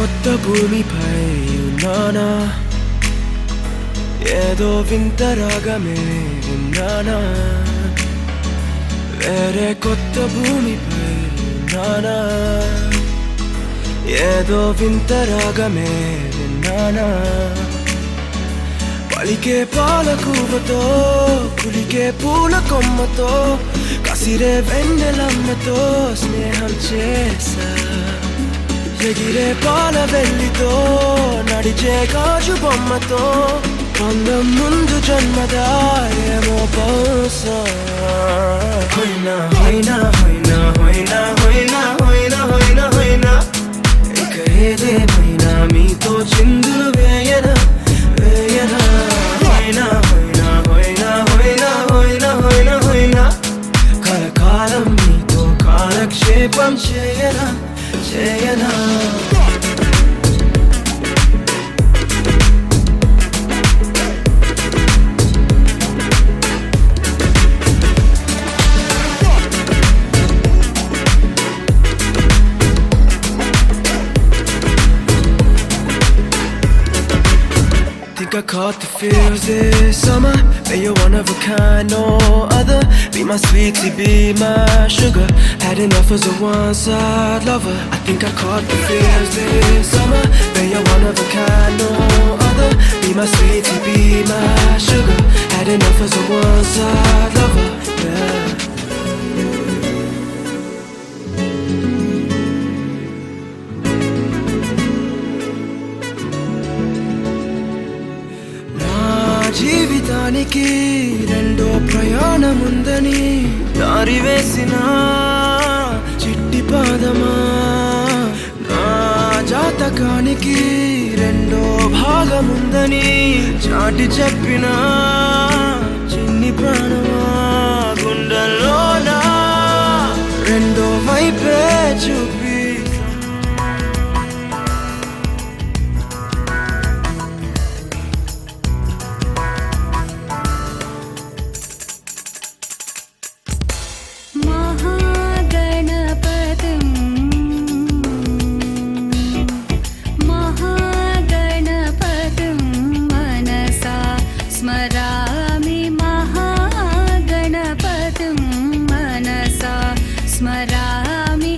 కొత్త భూమిపై ఉన్నానా, ఏదో వింత రాగమే విన్నానా. వేరే కొత్త భూమిపై ఉన్నానా, ఏదో వింత రాగమే విన్నానా. పలికే పాలకూవతో, కులికే పూల కొమ్మతో, కసిరే వెన్నెలమ్మతో స్నేహం చేసా. ఎగిరే పాల వెల్లితో, నడిచే గాజు బొమ్మతో, అందం ముందు జన్మదా ఏమో బహుశా. హోయినా హోయినా హోయినా హోయినా హోయినా హోయినా హోయినా హోయినా, ఇక ఏదేమైనా మీతో చిందులు వేయనా వేయనా. హోయినా హోయినా హోయినా హోయినా హోయినా హోయినా హోయినా, కలకాలం మీతో కాలక్షేపం చేయనా చేయనా. Think I caught the feels this summer. Man, you're one of a kind, no other. Be my sweetie, be my sugar. Had enough as a one-side lover. I think I caught the feels this summer. Man, you're one of a kind, no other. Be my sweetie, be my sugar. Had enough as a one-side lover. Yeah. జీవితానికి రెండో ప్రయాణముందని దారి వేసిన చిట్టి పాదమా, నా జాతకానికి రెండో భాగముందని చాటి చెప్పిన చిన్ని ప్రాణమా. గుండెల్లోనా రెండో వైపే చూపి स्मरामि महागणपतिं मनसा स्मरामि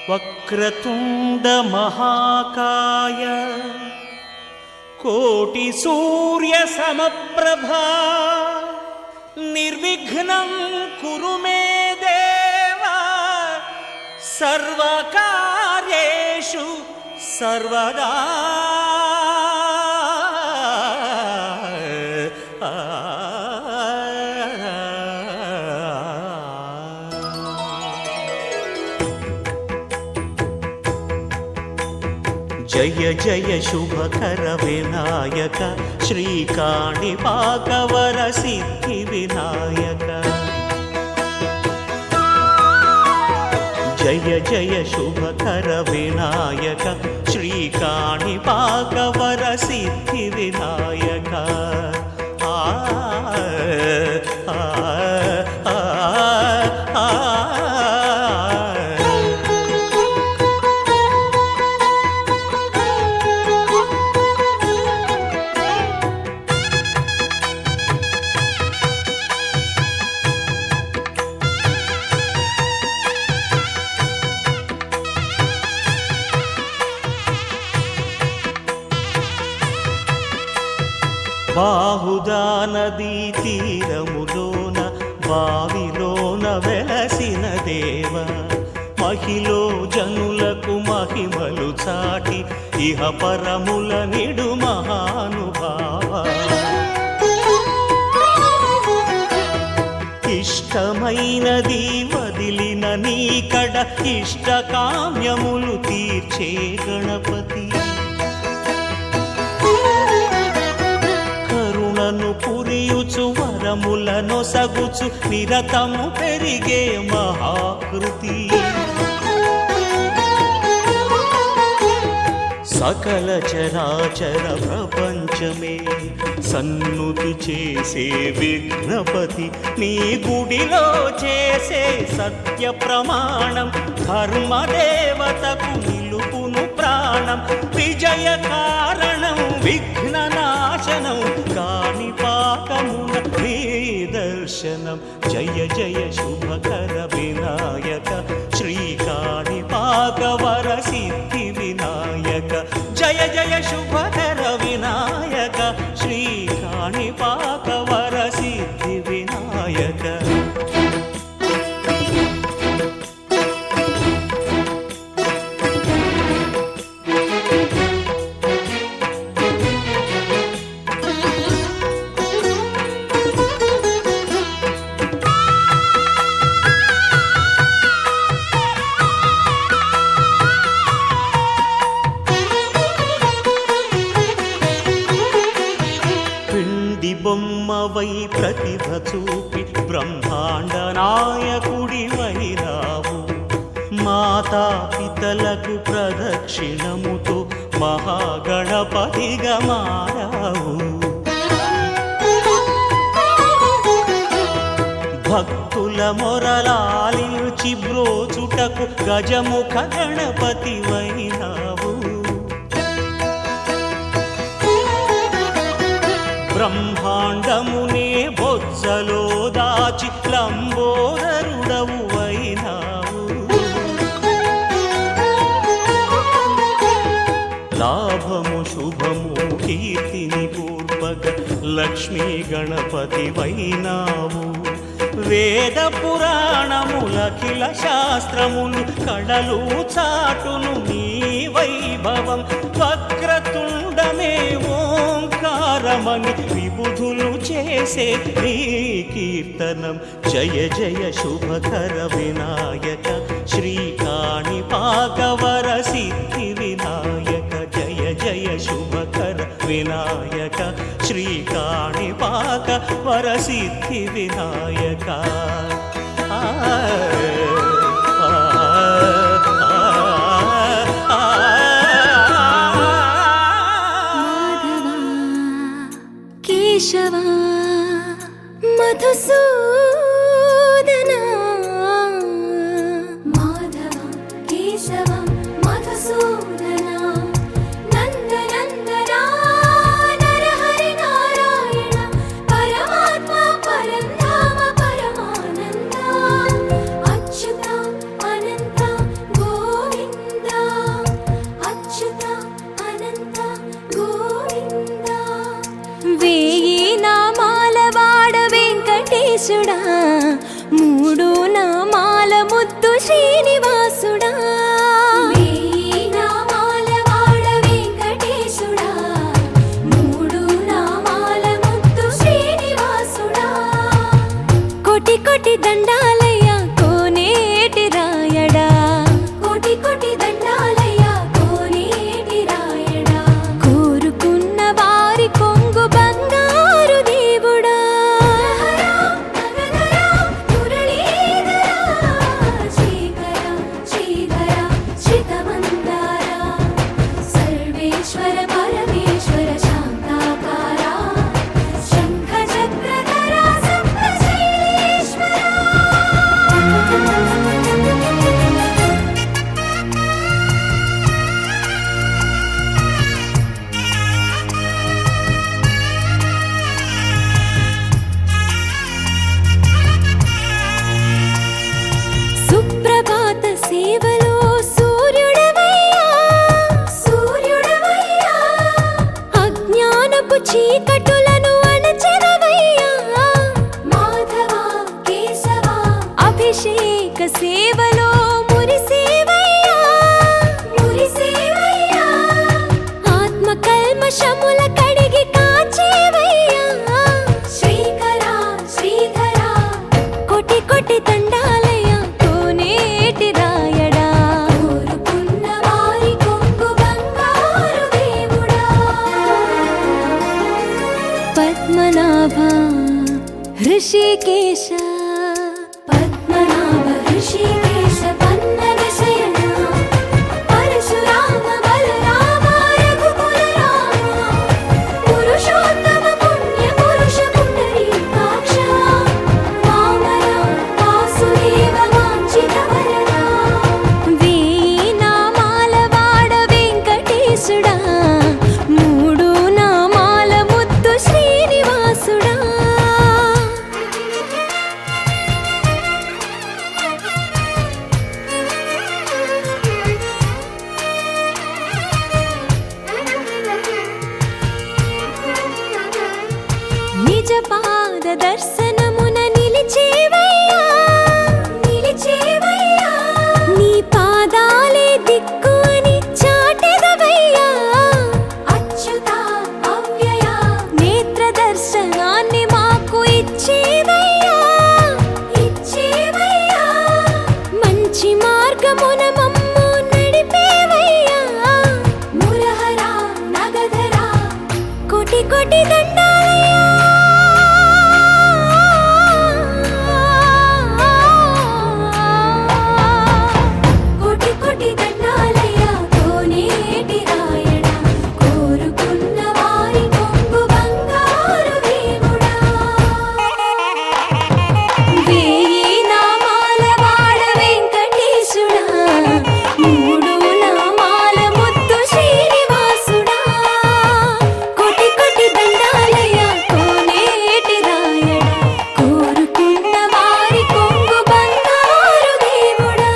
వక్రతుండ మహాకాయ కోటి సూర్య సమప్రభా నిర్విఘ్నం కురు మే దేవ సర్వకార్యేషు సర్వదా. జయ జయ శుభకర వినాయక శ్రీకాణిపాకవర సిద్ధి వినాయక. జయ జయ శుభకర వినాయక శ్రీకాణిపాకవర సిద్ధి వినాయక. ఆ ఆ ఆ ఆ బాహుదా నదీ తీరములోన బావిలోన వెలసిన దేవ మహిలో జనులకు మహిమలు చాటి ఇహ పరముల నిడు మహానుభావ. ఇష్టమైనది వదిలిన నీకడ ఇష్ట కామ్యములు తీర్చే గణపతి. పురియుచు వరములను సగుచు నిరతము పెరిగే మహాకృతి. సకల చరాచర ప్రపంచమే సన్నుతి చేసే విఘ్నపతి. నీ గుడిలో చేసే సత్య ప్రమాణం ధర్మదేవతకు నిలుపును ప్రాణం. విజయ కారణం విఘ్న నాశనం కాణిపాకమున నీ దర్శనం. జయ జయ శుభకర వినాయక శ్రీకాణిపాకవర సిద్ధి వినాయక. జయ జయ శుభకర వినాయక శ్రీకాణిపాకవర సిద్ధి వినాయక. బొమ్మవై ప్రతిభ చూపి బ్రహ్మాండ నాయకుడి వైరావు. మాతా పితలకు ప్రదక్షిణముతో మహాగణపతిగా మారావు. భక్తుల మొరలాలించి బ్రోచుటకు గజముఖ గణపతి వైనావు. బ్రహ్మాండమునే బొజ్జలో దాచి లంబోదరుడవు అయినావు. లాభము శుభము కీర్తిని పూర్వక లక్ష్మీ గణపతి వైనావు. వేద పురాణములఖిల శాస్త్రములు కళలు చాటును నీ వైభవం. వక్రతుండమే ఓంకారమని విబుధులు చేసే నీ కీర్తనం. జయ జయ శుభకర వినాయక శ్రీకాణిపాకవర సిద్ధి వినాయక. జయ జయ శుభకర వినాయక శ్రీకాణిపాకవర సిద్ధి వినాయక. కేశవా మధుసూదనా మాధవ కేశవ మధుసూదనా నందనందనా నరహరి నారాయణ పరమాత్మ పరంధామ పరమానంద. శ్రీనివాసుడా వేయి నామాల వాడ వెంకటేశుడా మూడు నామాల ముద్దు శ్రీనివాసుడా కోటి కోటి దండాలయ్యా కోనేటి రాయడా కోటి కోటి దండాలయ్యా కోనేటి రాయడా కోరుకున్న వారి కొంగు బంగారు దేవుడా శ్రీకర శ్రీధర శ్రితమందార సర్వేశ్వర పరమేశ్వర శాంతాకార శంఖ చక్రధర సప్తశైలేశ్వర సుప్రభాత సేవలో సూర్యుడవయ్యా సూర్యుడవయ్యా అజ్ఞానపు చీకటులను అణచెదవయ్యా మాధవ కేశవ అభిషేక సేవలో మురిసేవయ్యా మురిసేవయ్యా ఆత్మ కల్మషముల కడిగి కాచేవయ్యా శ్రీకర శ్రీధర కోటి కోటి దండాలయ్యా కోనేటి రాయడా కోరుకున్న వారి కొంగు బంగారు దేవుడా పద్మనాభ హృషికేశ పద్మనాభ హృషికేశ పన్నగ శయన పరశురామ బలరామ రఘుకుల రామ పురుషోత్తమ పుణ్య పురుష పుండరీకాక్ష వామన వాసుదేవ వాంఛిత వరద వేయి నామాల వాడ వెంకటేశుడా మూడు నామాల ముద్దు శ్రీనివాసుడా నిజ పాద దర్శనమున నిలిచేవయ్యా నిలిచేవయ్యా నీ పాదాలే దిక్కు అని చాటెదవయ్యా అచ్యుత అవ్యయ నేత్ర దర్శనాన్ని మాకు ఇచ్చేవయ్యా ఇచ్చేవయ్యా మంచి మార్గమున మమ్ము నడిపేవయ్యా మురహర నగధర కోటి కోటి దండాలయ్యా కోటి కోటి దండాలయ్యా కోనేటి రాయడా కోరుకున్న వారి కొంగు బంగారు దేవుడా వేయి నామాల వాడ వెంకటేశుడా మూడు నామాల ముద్దు శ్రీనివాసుడా కోటి కోటి దండాలయ్యా కోనేటి రాయడా కోరుకున్న వారి కొంగు బంగారు దేవుడా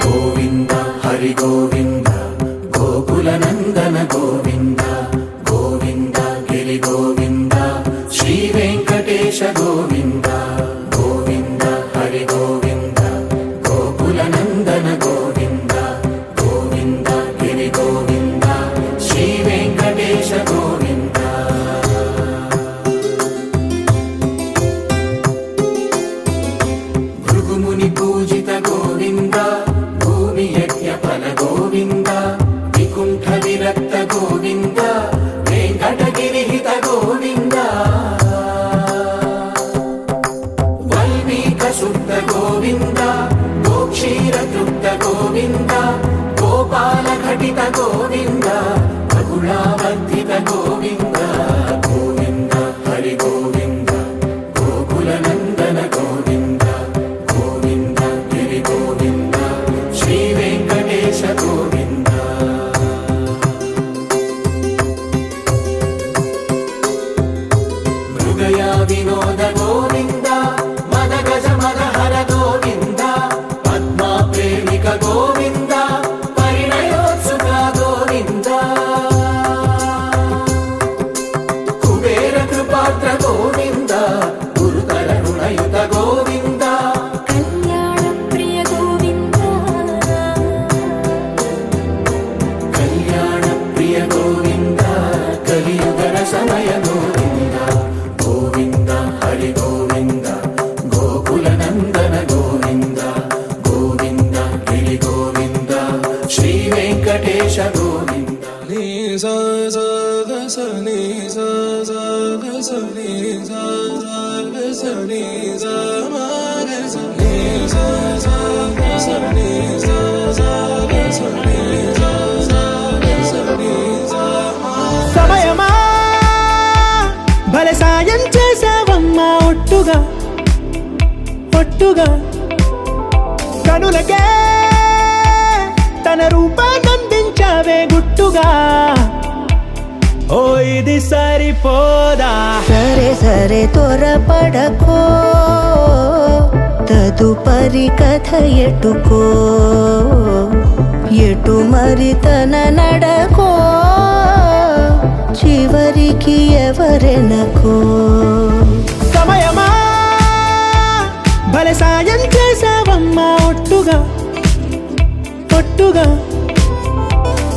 గోవింద హరి గోవింద గోకుల నందన గోవింద గోవింద గిరి గోవింద శ్రీ వెంకటేశ గోవింద గోవింద హరి గోవింద గోకుల నందన గోవింద గోవింద గిరి గోవింద శ్రీ వెంకటేశ గోవింద భృగుముని పూజిత గోవింద భూమి యజ్ఞ ఫల గోవింద వికుంఠ విరక్త గోవింద వెంకటగిరిహిత గోవింద వల్మీక శుద్ధ గోవింద గోక్షీర తృప్త గోవింద గోపాల ఘటిత గోవింద బహుళావర్ధిత గోవింద గోవింద హరి గోవింద గోకుల నందన గోవింద గోవింద గిరి గోవింద శ్రీ వెంకటేశ గోవింద మృగయా వినోద గోవింద మద గజ మదహర గోవింద పద్మా ప్రేమిక గోవింద పరిణయోత్సుక గోవింద సమయమా భలే సాయం చేసావమ్మా ఒట్టుగా ఒట్టుగా కనులకే తన రూపాన్నందించావే గుట్టుగా ఓ ఇది సరిపోదా సరే సరే త్వరపడకో తదుపరి కథ ఎటుకో ఎటు మరి తన నడకో చివరికి ఎవరెనకో సమయమా భలే సాయం చేసావమ్మా ఒట్టుగా ఒట్టుగా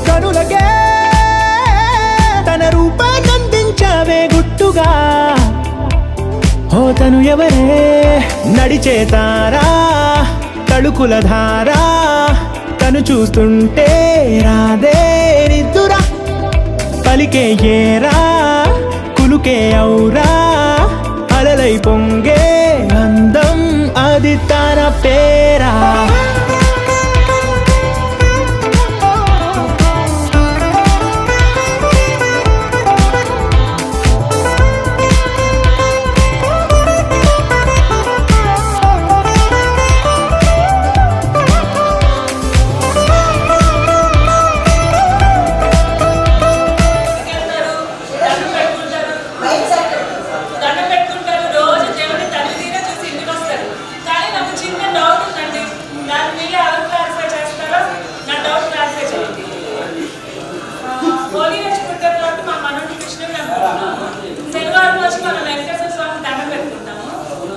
కనులకే తన రూపాన్నందించావే గుట్టుగా ఓ తను ఎవరే నడిచే తారా తళుకుల ధారా తను చూస్తుంటే రాదే నిద్దురా పలికే ఏరా కులుకే ఔరా అలలై పొంగే అందం అది తన పేరా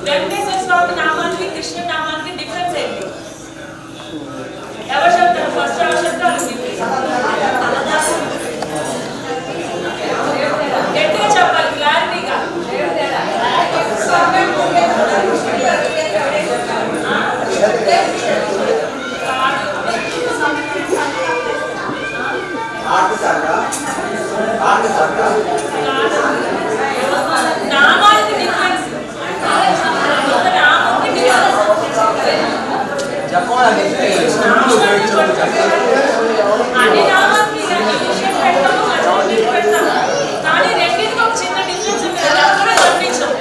వెంకటేశ్వర స్వామి నామానికి కృష్ణ నామానికి డిఫరెన్స్ ఏంటి? ఎవరు చెప్తారు? ఫస్ట్ ఎవరు చెప్తారు? గట్టిగా చెప్పాలి, క్లారిటీగా. నామానికి డిఫరెన్స్ అన్ని నామానికి పెడతాము, కానీ రెండింటికి ఒక చిన్న డిఫరెన్స్ ఉంటుంది, అది కూడా గమనించాం.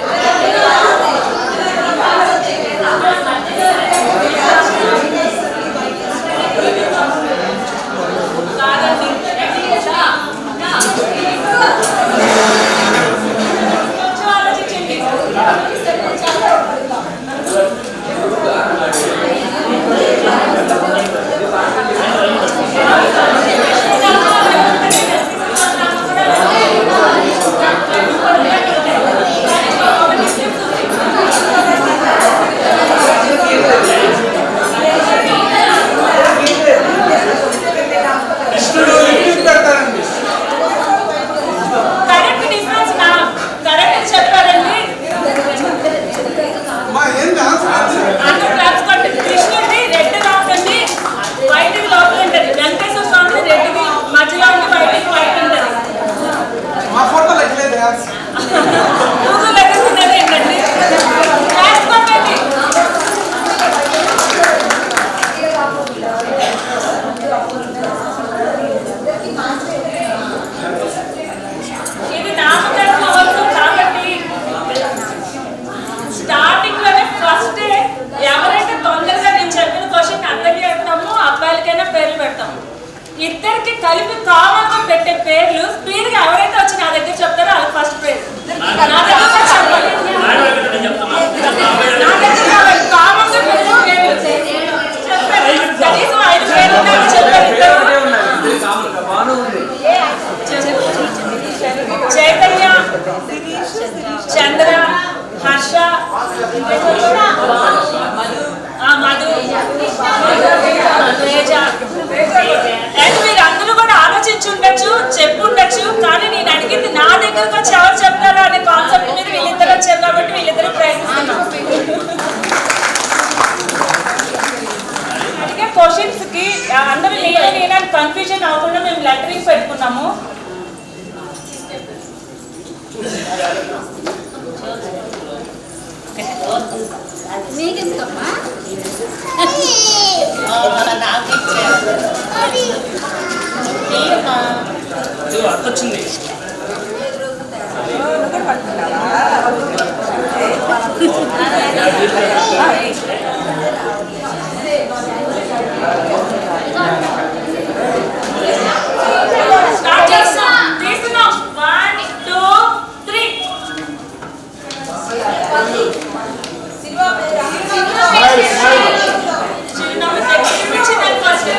కాదండి, కొంచెం ఆలోచించండి. కరెక్ట్ డిఫరెన్స్ కరెక్ట్ చెప్పారండి. అన్ని క్లాప్స్ కొట్టి కృష్ణుడిది రెడ్ రాకండి, వైట్ లోపల ఉంటుంది. వెంకటేశ్వర స్వామి రెడ్ మధ్యలో ఉండి వైట్ వైట్ ఉంటుంది. గూగుల్ ఎక్కడున్నది ఏంటండి? క్లాప్స్ కొట్టండి. ఇది నామకరణ మహోత్సవం కాబట్టి స్టార్టింగ్ లోనే ఫస్ట్ ఎవరైతే తొందరగా నేను చెప్పిన క్వశ్చన్ అందరికీ పెడతాము, అబ్బాయిలకైనా పేర్లు పెడతాము. ఇద్దరికి కలిపి కామన్గా పెట్టే పేర్లు స్పీడ్ గా ఎవరైతే వచ్చి నా దగ్గర చెప్తారో అది ఫస్ట్ పేరు. నా దగ్గర చెప్పాలి, నా దగ్గర కామన్గా పెట్టే పేర్లు చెప్పారు. కనీసం 5 పేర్లు నాకు చెప్పారు. చైతన్య, చంద్ర, హర్ష, మధు, తేజ. మీరు అందరూ కూడా ఆలోచించి ఉండొచ్చు, చెప్పుండొచ్చు, కానీ నేను అడిగింది నా దగ్గరకు వచ్చి ఎవరు చెప్తారో అనే కాన్సెప్ట్ మీద వీళ్ళిద్దరు వచ్చారు కాబట్టి వీళ్ళిద్దరు ప్రయత్నిస్తున్నాం. అందుకే క్వశ్చన్స్ కి అందరూ నేనే కన్ఫ్యూజన్ అవ్వకుండా మేము లెటరింగ్ పెట్టుకున్నాము. నీకెందుకమ్మా అర్థొచ్చింది. స్టార్ట్ చేస్తాం. తీస్తున్నాం. 1 2 3 చిరునవ్వు తెచ్చి చూపించింది ఫస్ట్.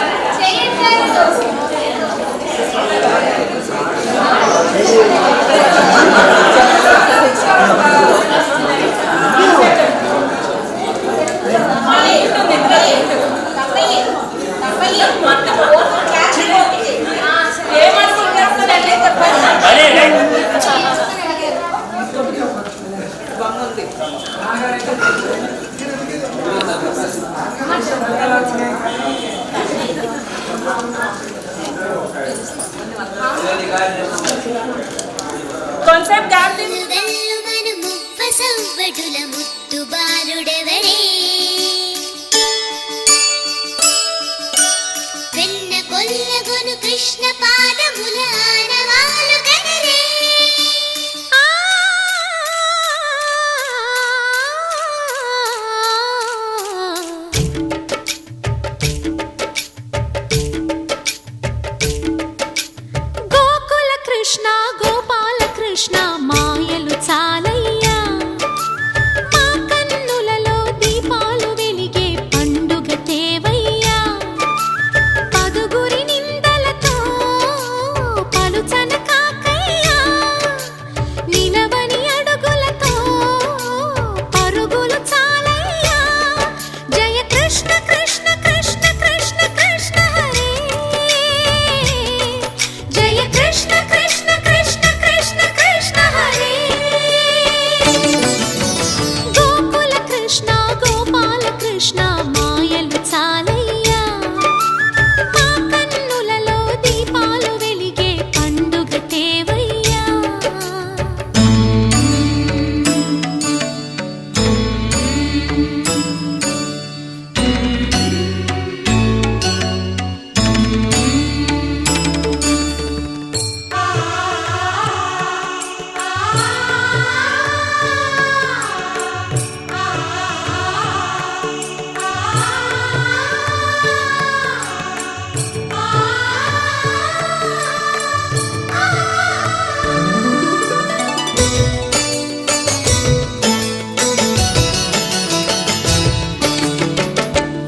కాన్సెప్ట్ గ్యాప్ సవ్వడుల ముద్దు బాలుడెవరే వెన్న కొల్లగొను కృష్ణ పాదముల ఆనవాలు గనరే గోకుల కృష్ణ గోపాల కృష్ణ మాయలు చాలయ్యా మా కన్నులలో దీపాలు వెలిగే పండుగ తేవయ్యా పదుగురి నిందలతో పలుచన కాకయ్యా నిలవని అడుగులతో పరుగులు చాలయ్యా జయ కృష్ణ కృష్ణ కృష్ణ కృష్ణ కృష్ణ హరే జయ కృష్ణ కృష్ణ కృష్ణ కృష్ణ కృష్ణ హరే గోకుల కృష్ణ గోపాల కృష్ణ మాయలు చాలయ్యా మా కన్నులలో దీపాలు వెలిగే పండుగ తేవయ్యా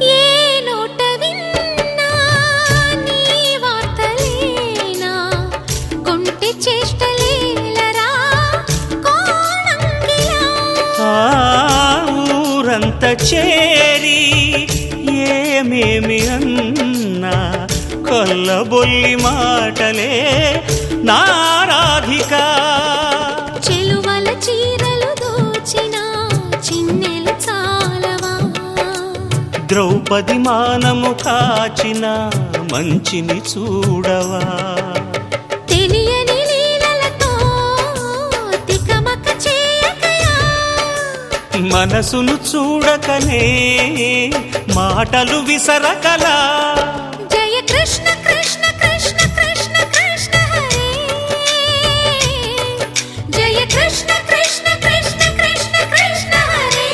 ఏ నోట విన్నా నీ వార్తలేనా కొంటె చేష్టలేలరా కోణంగిలా ఆ ఊరంత చేరి ఏమేమి అన్నా కొల్లబొల్లి మాటలే నారాధిక చెలువల చీరలు దోచిన చిన్నెలు చాలవా ద్రౌపది మానము కాచిన మంచిని చూడవా తెలియని లీలలతో తికమక చేయకయా మనసును చూడకనే మాటలు విసరకలా జయ కృష్ణ కృష్ణ కృష్ణ కృష్ణ కృష్ణ హరే జయ కృష్ణ కృష్ణ కృష్ణ కృష్ణ కృష్ణ హరే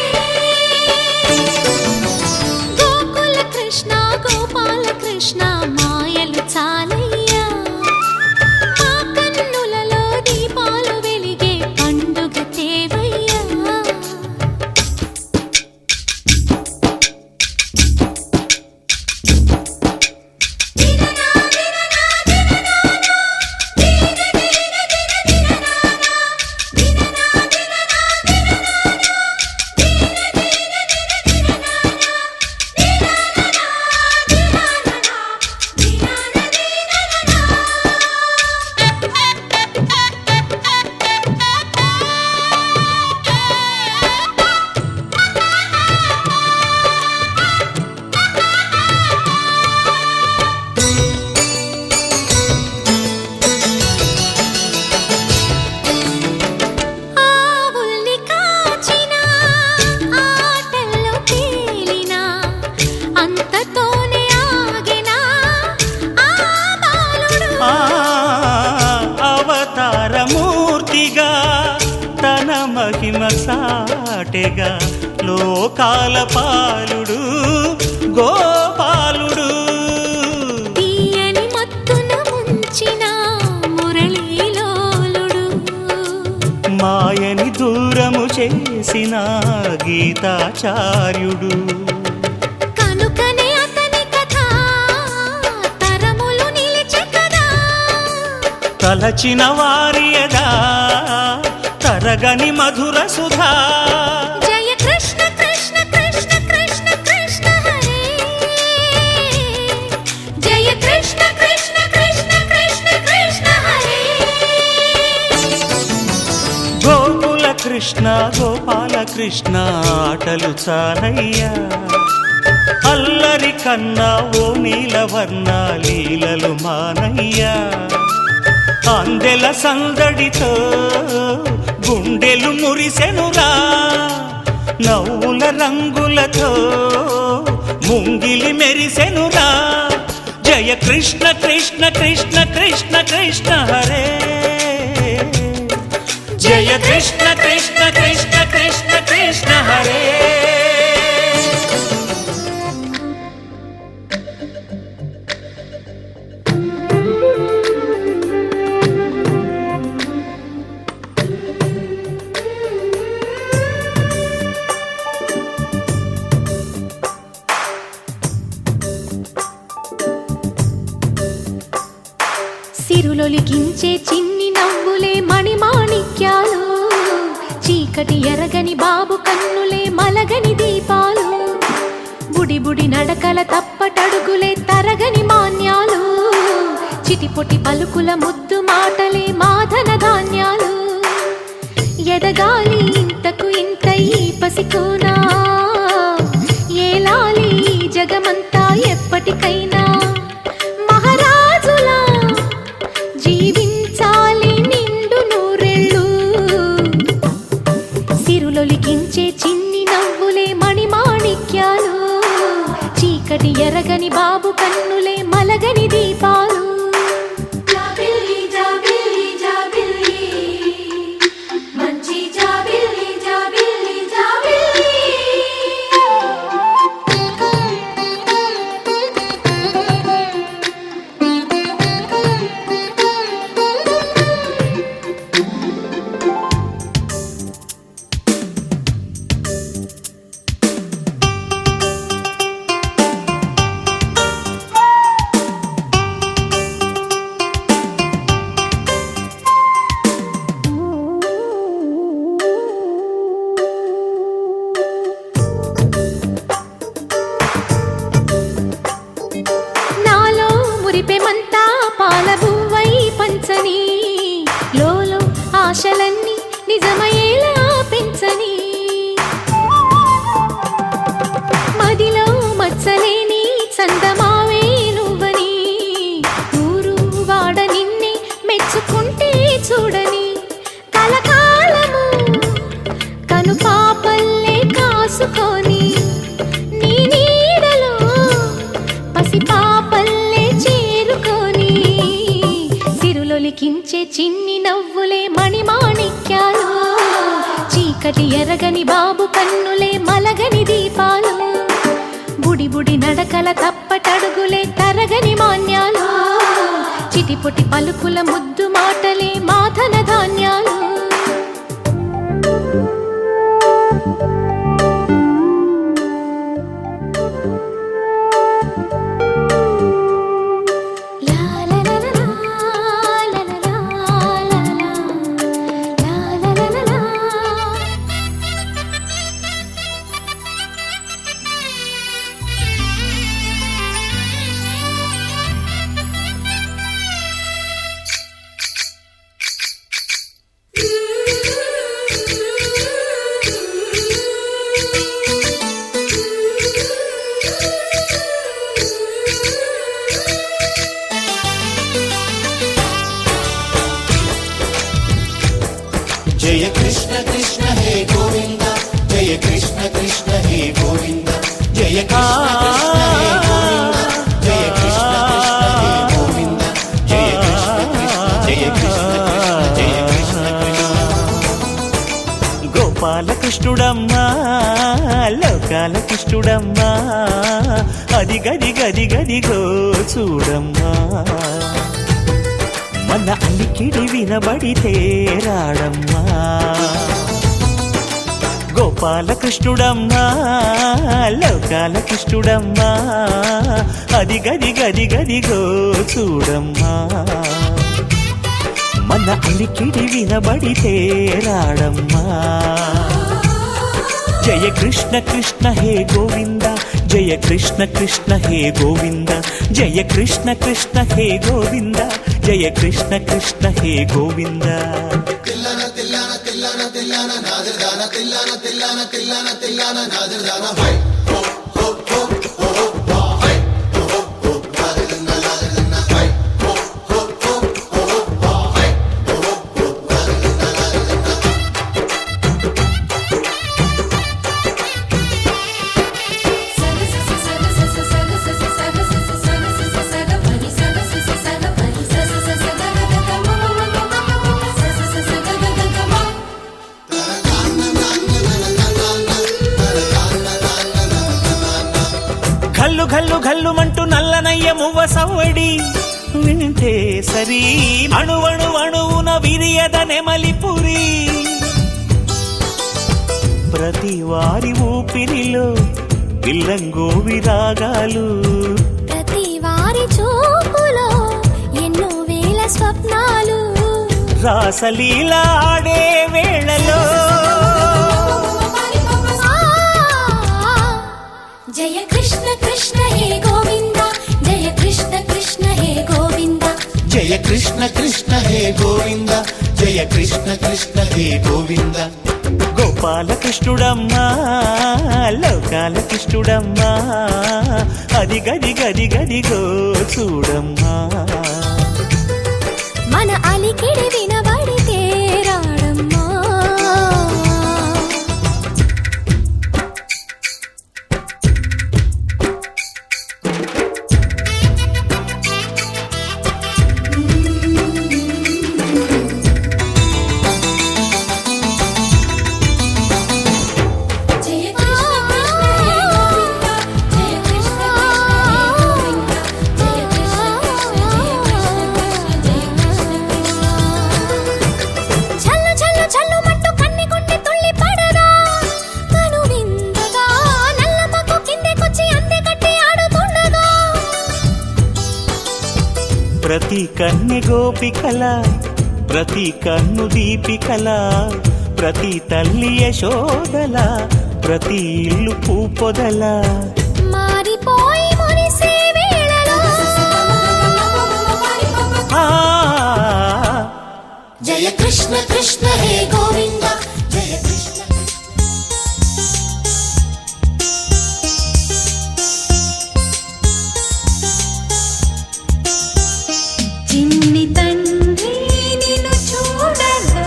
గోకుల కృష్ణ గోపాల కృష్ణ మాయలు చాలయ్యా మా కన్నులలో దీపాలు వెలిగే పండుగ తేవయ్యా సాటెగా లోకాల పాలుడు గోపాలుడు. తీయని మత్తున ముంచిన మురళీలోలుడు, మాయని దూరము చేసిన గీతాచార్యుడు. కనుకనే అతని కథ తరములు నిలిచె కదా, తలచిన వారియదా తరగని మధుర సుధా. జయ కృష్ణ కృష్ణ కృష్ణ కృష్ణ కృష్ణ హరే, జయ కృష్ణ కృష్ణ కృష్ణ కృష్ణ కృష్ణ హరే. గోకుల కృష్ణ గోపాల కృష్ణ ఆటలు చాలయ్యా, అల్లరి కన్నా ఓ నీలవర్ణ లీలలు మానయ్యా. అందెల సందడితో గుండెలు మురిసెనురా, నవ్వుల రంగులతో ముంగిలి మెరిసెనురా. జయ కృష్ణ కృష్ణ కృష్ణ కృష్ణ కృష్ణ హరే, జయ కృష్ణ కృష్ణ కృష్ణ కృష్ణ కృష్ణ హరే. సిరులొలికించే చిన్ని నవ్వులే మణిమాణిక్యాలు, చీకటి ఎరగని బాబు కన్నులే మలగని దీపాలు, బుడి బుడి నడకల తప్పటడుగులే తరగని మాన్యాలు, చిటిపొటి పలుకుల ముద్దు మాటలే మాధన ధాన్యాలు. ఎదగాలి ఇంతకు ఇంత ఈ పసికోనా, ఏలాలి జగమంతా ఎప్పటికైనా, మహారాజులా జీవించాలి నిండు నూరెళ్ళు. సిరులొలికించే చిన్ని నవ్వులే మణిమాణిక్యాలు, చీకటి ఎరగని బాబు కన్నులే మలగని దీపాలు. జాబిల్లి జాబిల్లి జాబిల్లి, మంచి జాబిల్లి జాబిల్లి జాబిల్లి. నాలో మురిపెమంతా పాలబువ్వై పంచని, లోలో ఆశలన్నీ నిజమయ్యేలా పెంచని, మదిలో మచ్చలేని చందమావే నువ్వని, ఊరు వాడ నిన్నే మెచ్చుకుంటే చూడని, కలకాలము కను పాపల్లే కాసుకొని, నీ నీడలో పసిపాపల్లే చేరుకొని, సిరులొలికించే చిన్ని నవ్వులే మణిమాణిక్యాలు, చీకటి ఎరగని బాబు కన్నులే మలగని దీపాలు, బుడి బుడి నడకల తప్పటడుగులే తరగని మాన్యాలు, చిటిపొటి పలుకుల ముద్దు మాటలే మాధన ధాన్యాలు. జయ కృష్ణ కృష్ణ హే గోవింద, జయ కృష్ణ కృష్ణ హే గోవింద, జయ కృష్ణ కృష్ణ హే గోవింద, జయ కృష్ణ కృష్ణ హే గోవింద, జయ కృష్ణ కృష్ణ జయ కృష్ణ కృష్ణ జయ కృష్ణ కృష్ణ. గోపాల గోపాలకృష్ణుడమ్మా లోకాలకృష్ణుడమ్మా అది గది గది గదిగో చూడమ్మా మన అలికిడి వినబడితే రాడమ్మా గోపాలకృష్ణుడమ్మా లోకాలకృష్ణుడమ్మా అది గది గది గదిగో చూడమ్మా మన అలికిడి వినబడితే రాడమ్మా జయ కృష్ణ కృష్ణ హే గోవింద జయ కృష్ణ కృష్ణ హే గోవింద జయ కృష్ణ కృష్ణ హే గోవింద జయ కృష్ణ కృష్ణ హే గోవింద ఘల్లు ఘల్లు ఘల్లుమంటూ నల్లనయ్య మువ్వ సవ్వడి వింటే సరి అణువణు అణువున విరియద నెమలిపురి ప్రతి వారి ఊపిరిలో ఇల్లంగో విరాగాలు ప్రతి వారి చూపులో ఎన్నో వేల స్వప్నాలు రాసలీల ఆడే వేళలో జయ కృష్ణ కృష్ణ హే గోవింద జయ కృష్ణ కృష్ణ హే గోవింద జయ కృష్ణ కృష్ణ హే గోవింద జయ కృష్ణ కృష్ణ హే గోవింద గోపాలకృష్ణుడమ్మా లోకాలకృష్ణుడమ్మా అది గది గది గదిగో చూడమ్మా మన అలికిడి వినబడితే రాడమ్మా ప్రతి కన్నె గోపికల ప్రతి కన్ను దీపికల ప్రతి తల్లి యశోదల ప్రతి ఇల్లు పూపొదల మారిపోయి మురిసే వేళలో జయ కృష్ణ కృష్ణ హే గోవింద జయ కృష్ణ చిన్ని తండ్రి నిన్ను చూడగా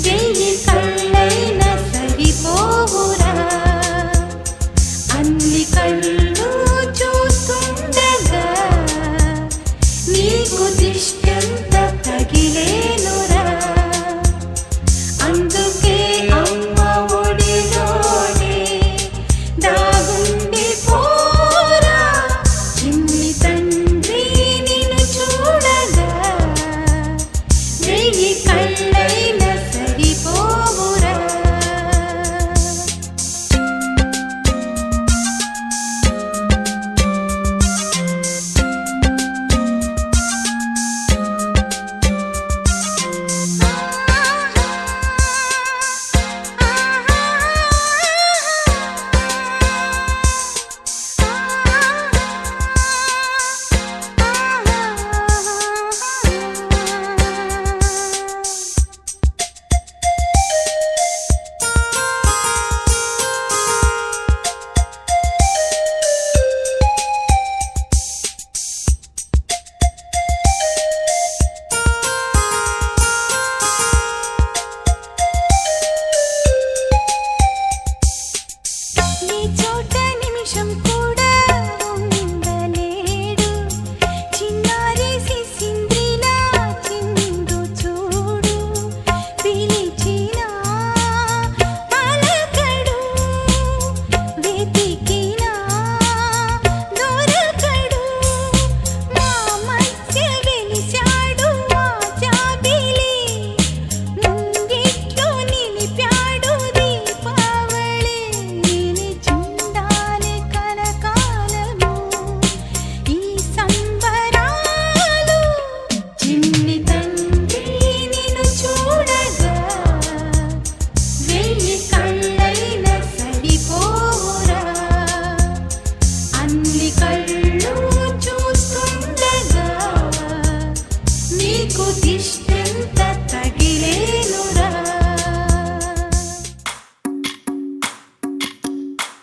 వెయ్యి కళ్ళైన సరిపోవురా అన్ని కళ్ళు చూస్తుండగా నీకు దిష్టంత తగిలేనురా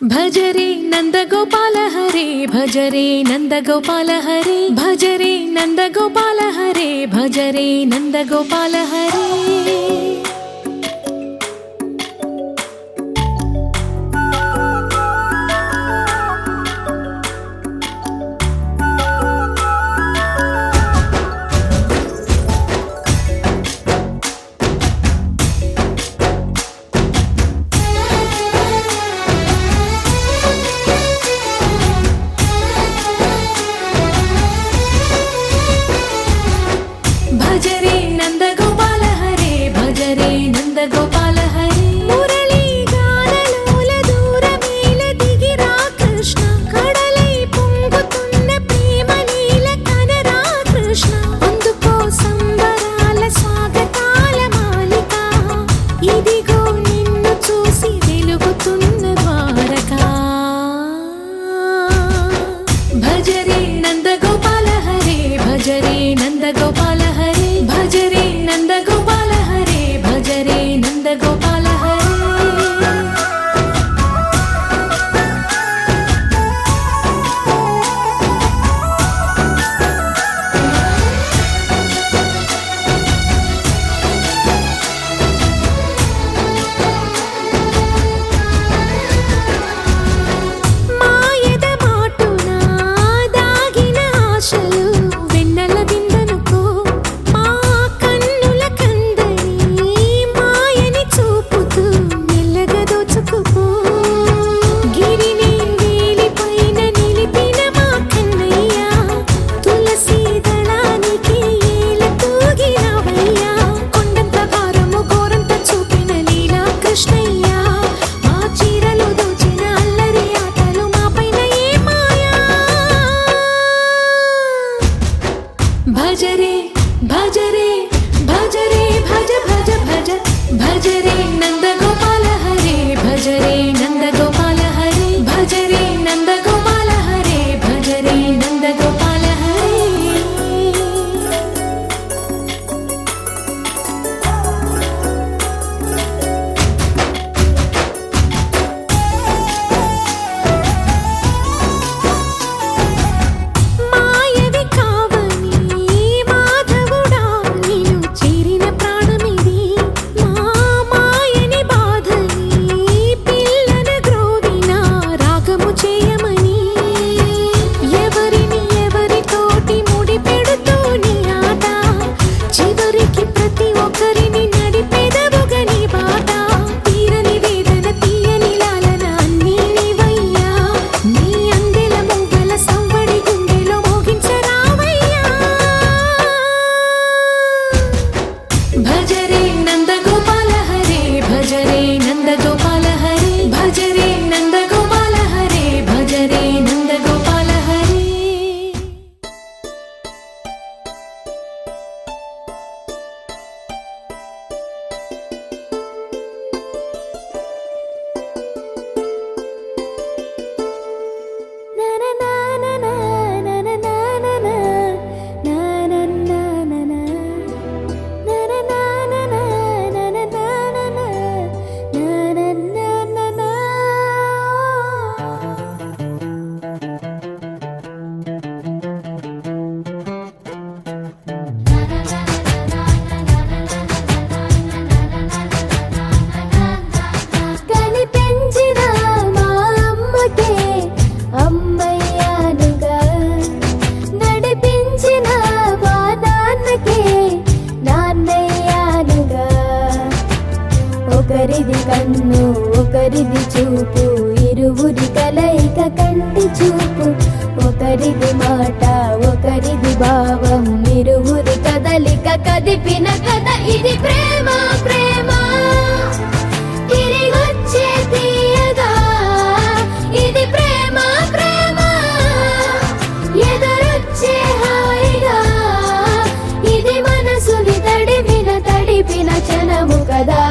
భజరే నందగోపాల హరే భజరే నందగోపాల హరే భజరే నందగోపాల హరే భజరే నందగోపాల హరే భజరే నందగోపాల హరే భజరే నందగోపాల హరే మురళీ గానలోల దూరమేల దిగిరా కృష్ణ కడలై పొంగుతున్న ప్రేమ నీల కనరా కృష్ణ అందుకో సంబరాల స్వాగతాల మాలిక ఇదిగో నిన్ను చూసి వెలుగుతున్న ద్వారకా భజరే నందగోపాల హరే భజరే నందగోపాల హరే భజరే నందగోపాల హరే భజరే నందగోపాల హరే మాయద మాటున దాగిన ఆశలు వెన్నెల దిందనుకో మా కన్నుల కందని మాయని చూపుతూ మెల్లగా దోచుకుపో గిరిని వేలిపైన నిలిపిన మా కన్నయ్య తులసి దళానికి ఏల తూగినవయ్యా కొండంత భారము గోరంత చూపిన లీలా కృష్ణయ్య మా చీరలు దోచిన అల్లరి ఆటలు మా పైన ఏ మాయా భజరే భజరే భజరే భజ భజ భజ భజరే నందగోపాల హరే భజరే నందగోపాల హరే భజరే నందగోపాల హరే భజరే నందగోపాల హరే మాయవి కావని మాధవుడా నీను చేరిన ప్రాణమిది మా మాయని బాధని పిల్లన గ్రోవిన రాగము చేయమని ఎవరిని ఎవరితోటి ముడి పెడుతూ నీ ఆట చివరికి ప్రతి ఒక్కరిని నడిపెదవుగా నీ బాట తీరని వేదన తీయని లాలన అన్నీ నీవయ్యా నీ అందెల మొగ్గల సంవడి గుండెలో మోగించరావయ్యా భజరే నందగోపాల హరే భజరే నందగోపాల హరే భజరే నందగోపాల హరే భజరే నందగోపాల హరే కనిపించిన మా అమ్మకే అమ్మయ్యానుగా నడిపించిన మా నాన్నకే నాన్నయ్యానుగా ఒకరిది కన్ను ఒకరిది చూపు ఇరువురి కలయిక కంటి చూపు ఒకరిది మాట ఒకరిది భావం ఇరువురి కదలిక కదిపిన కథ ఇది ప్రేమ ప్రేమ తిరిగొచ్చే తీయగా ఇది ప్రేమ ప్రేమ ఎదురొచ్చే హాయిగా ఇది మనసుని తడిపిన క్షణము కదా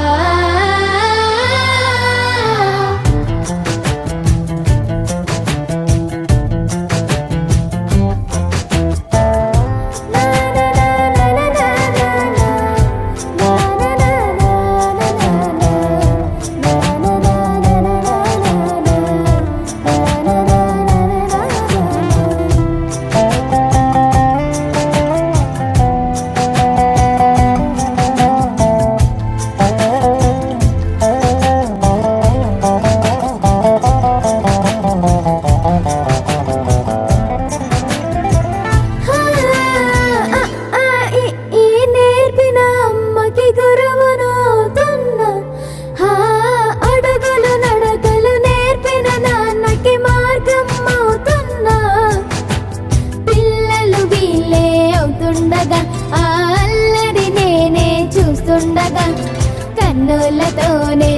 నా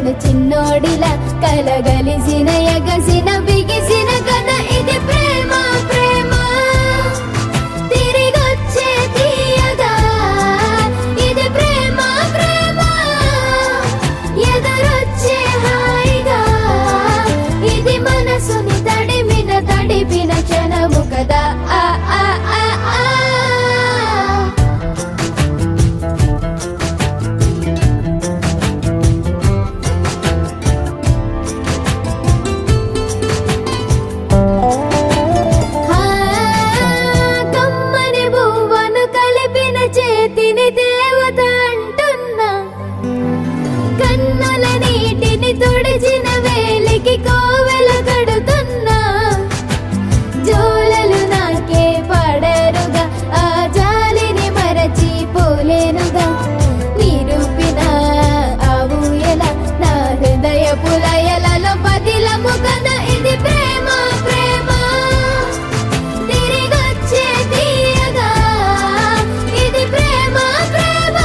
తను చిన్నోడిలా కలగలిసిన ఎగసిన బిగిసిన కథ ఇది ప్రేమ ప్రేమ తిరిగొచ్చే తీయగా ఇది ప్రేమ ప్రేమ ఎదురొచ్చే హాయిగా ఇది మనసుని తడిపిన క్షణము కదా ఆ ఆ ఆ ఆ కమ్మని బువ్వను కలిపిన చేతిని దేవత అంటున్నా కన్నుల నీటిని తుడిచిన వేలికి కోవెల కడుతున్నా జోలలు నాకే పడరుగా ఆ జాలిని మరచి పోలేనుగా నిరూపిన ఆ ఊయల నా హృదయ పులయలలో పదిలము కదా ఇది ప్రేమ ప్రేమ తిరిగొచ్చే తీయగా ఇది ప్రేమ ప్రేమ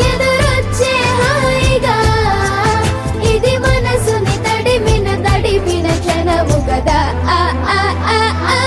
ఎదురొచ్చే హాయిగా ఇది మనసుని తడిపిన క్షణము కదా ఆ ఆ ఆ ఆ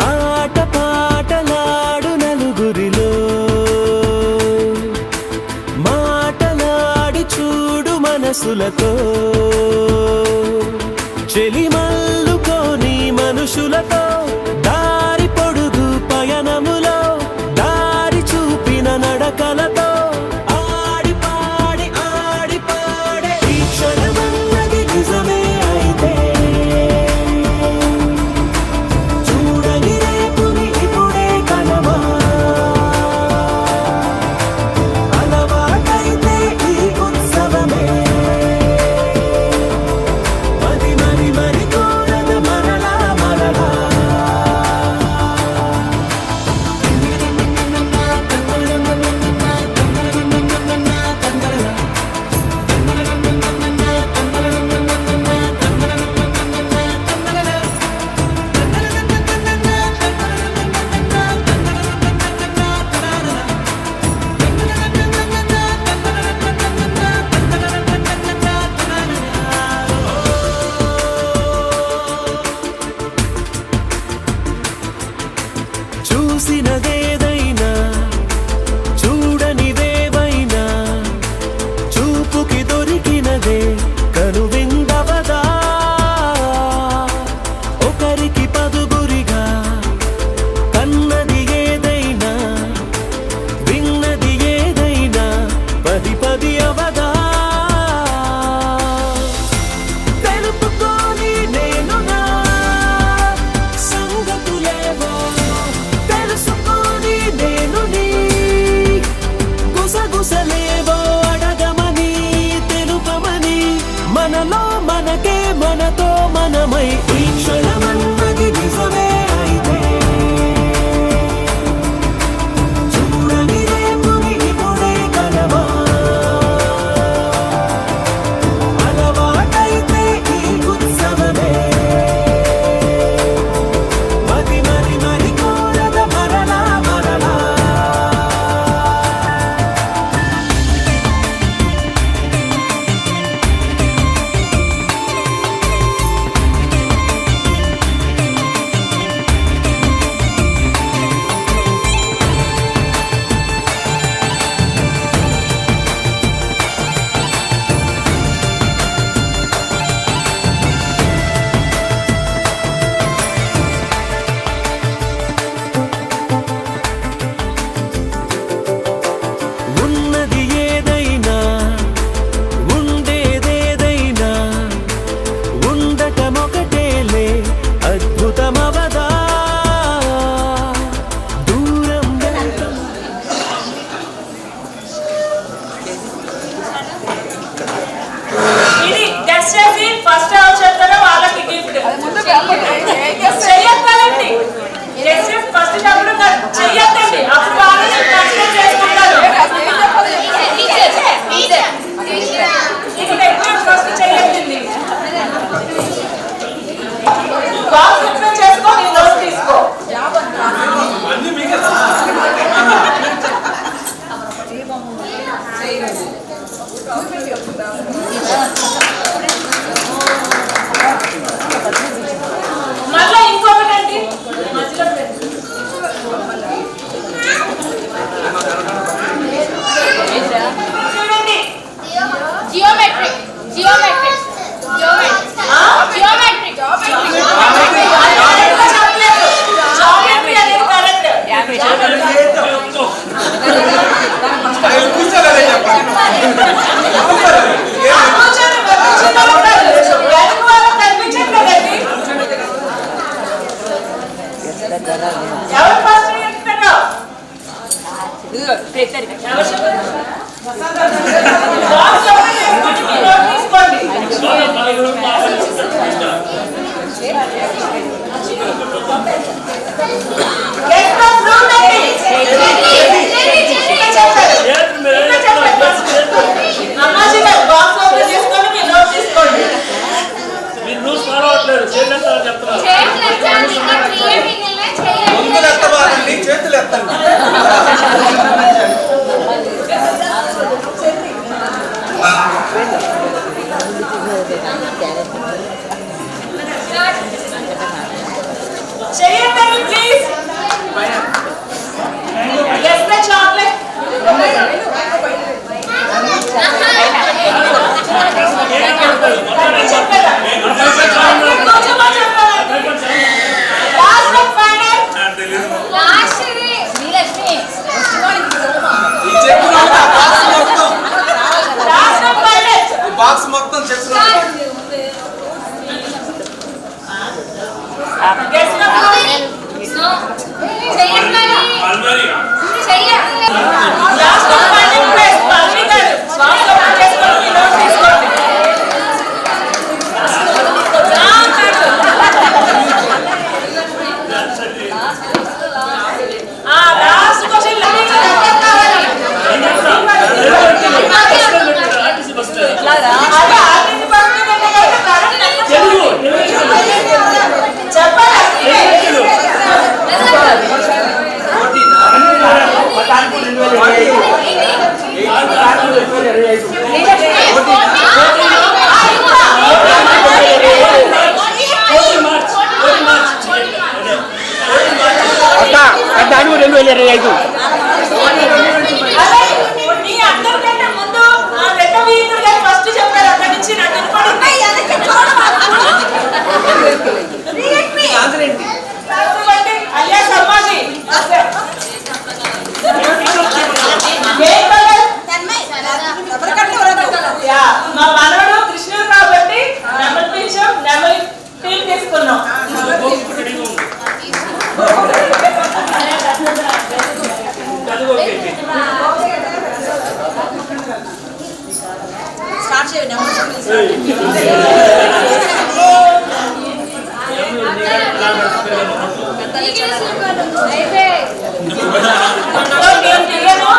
ఆట పాటలాడు నలుగురిలో మాటలాడి చూడు మనసులతో చెలిమల్లుకోని మనుషులతో దారి పొడుగు పయనములో దారి చూపిన నడకలతో ఆడి పాడి ఈ క్షణమన్నది నిజమే అయితే చూడని రేపుని ఇప్పుడే కలవా అలవాటైతే ఈ ఉత్సవమే మరి కోరద మరలా మరలా చూసినదేదైనా చూడనివేవైనా చూపుకి దొరికినదే కనువిందవదా ఒకరికి పదుగురిగా కన్నది ఏదైనా విన్నది ఏదైనా పది అవదా తెలుపుకోని నేను నా సంగతులేవో తెలుసుకొని నేను నీ గుసగుసలేవో అడగమని తెలుపమని మనలో మనకే మనతో మనమై ఈ క్షణమన్నది నిజమే అయితే చూడని రేపుని ఇప్పుడే కలవా అలవాటైతే ఈ ఉత్సవమే మరి కోరద మరలా మరలా బాక్స్ రిప్లేస్ చేసుకో, నీ నోట్ తీసుకో. మళ్ళీ ఇంకొకటండి మధ్యలో చూడండి, geometric geometric geometric geometric geometry అనేది కరెక్ట్. ఎవరు ఫస్ట్ చెప్తారో బాక్స్ ఓపెన్ చేసుకొని మీ నోట్ తీసుకోండి. Get the fruit ready. Ammaji గారు బాక్స్ ఓపెన్ చేసుకొని మీ నోట్ తీసుకోండి. మీరు రూల్స్ ఫాలో అవ్వట్లేదు, చేయండి చెప్తున్నారు. చేతులు ఎత్తండి. చేయండి please. Guess the chocolate. Last and final. Last ఇది Srilakshmi Last and final. Box మొత్తం చెప్తున్నాను. Guess the fruit. చెయ్యండి చెయ్యండి Last and final place. Palvi గారు బాక్స్ ఓపెన్ చేసుకొని మీ నోట్ తీసుకోండి. లాస్ట్ క్వశ్చన్ దాని 2025. మీ అందరికంటే ముందు ఆ రెండో వీధులు గారు ఫస్ట్ చెప్పారు. అక్కడి నుంచి నాకు అయ్యా సమాజీ మా మనవడు కృష్ణుడు కాబట్టి నెమలి పింఛం నెమలి టీం తీసుకున్నాం. స్టార్ట్ చేయండి.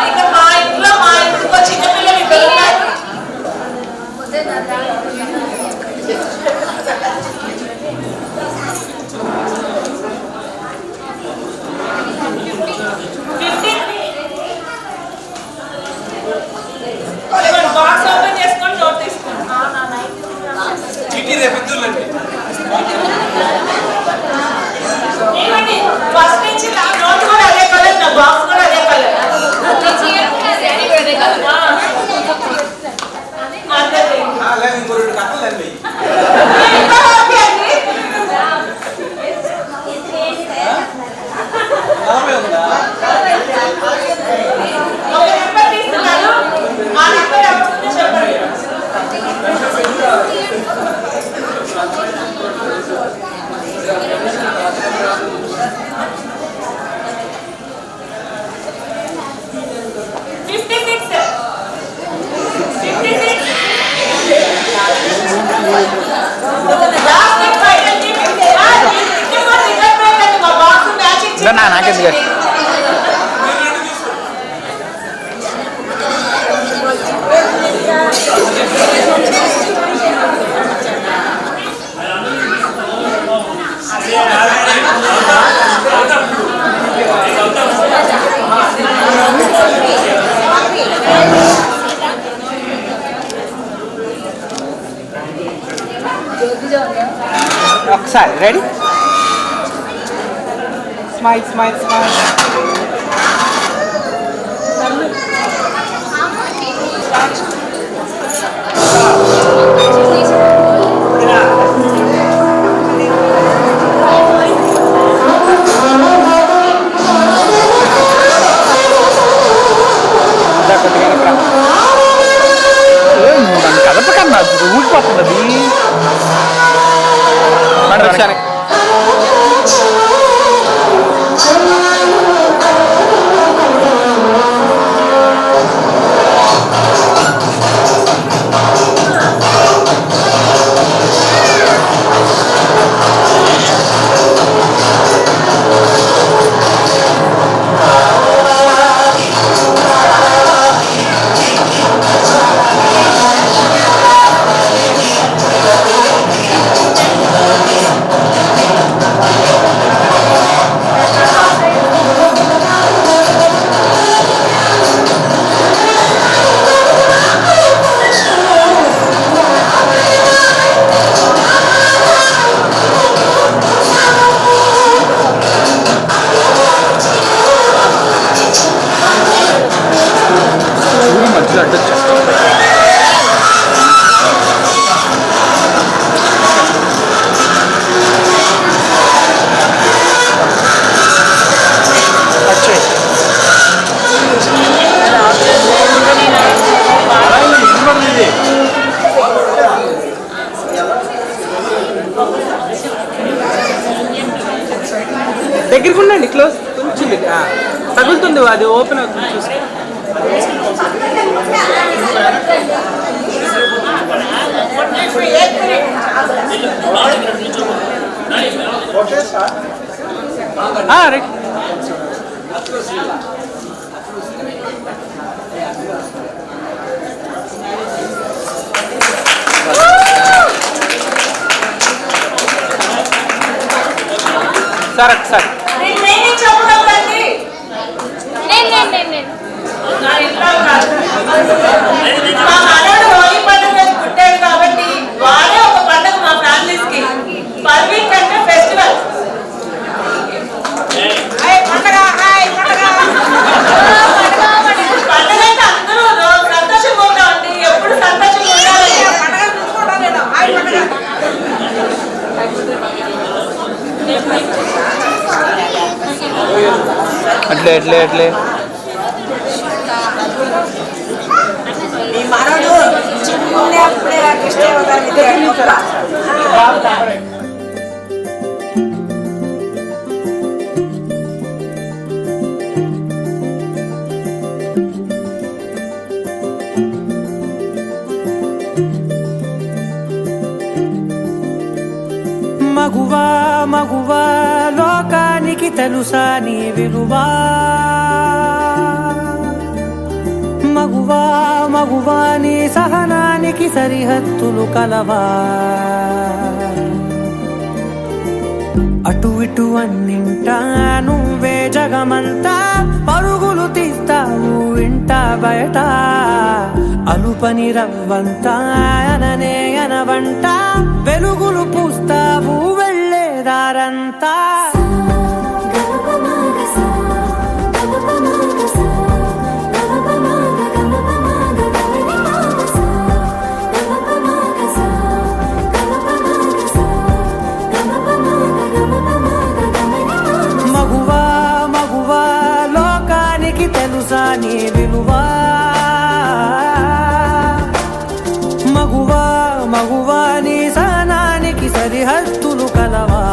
ఇక మా ఇంట్లో మా ఇంటికి చిన్నపిల్లలు ఇద్దరు ఉన్నారు. బాక్స్ ఓపెన్ చేసుకొని నోట్ తీసుకోండి. చీటీ రేపెద్దులండి. ఏమండి ఫస్ట్ నుంచి నా నోట్ కూడా అదే కలర్, నా బాక్స్ కూడా అదే కలర్. లేదు ఇంకో 2 కట్టలండి. ఒక నెంబర్ తీస్తున్నారు, ఆ నెంబర్ ఎవరు చెప్పండి. నాకెందుకు ఒకసారి రెడీ స్మైల్ స్మైల్ స్మైల్ కదపకన్నా ఊడిపోతుంది అది దగ్గరికి ఉండండి క్లోజ్ కొంచెం తగులుతుంది అది ఓపెన్ అవుతుంది చూసి రైట్ సార్ ఒకసారి మా మనోడు హోలీ పండుగ పుట్టాడు కాబట్టి వాడే ఒక పండుగ మా ఫ్యామిలీస్ కి పర్వీన్ కంటే ఫెస్టివల్ పండుగ అంటే అందరూ సంతోషంగా ఉంటామండి ఎప్పుడు సంతోషంగా ఉండాలి అట్లే అట్లే అట్లే మగువా మగువా లోకానికి తెలుసా నీ విలువా మగువా మగువా నీ సహనానికి సరిహద్దులు కలవా అటు ఇటు అన్నింటా నువ్వే జగమంతా పరుగులు తీస్తావు ఇంట బయట అలుపని రవ్వంతా అననే అనవంట వెలుగులు పూస్తావు వెళ్ళేదారంతా మగువా మగువా లోకానికి తెలుసా నీ విలువా మగువా మగువా నీ సహనానికి సరిహద్దులు కలవా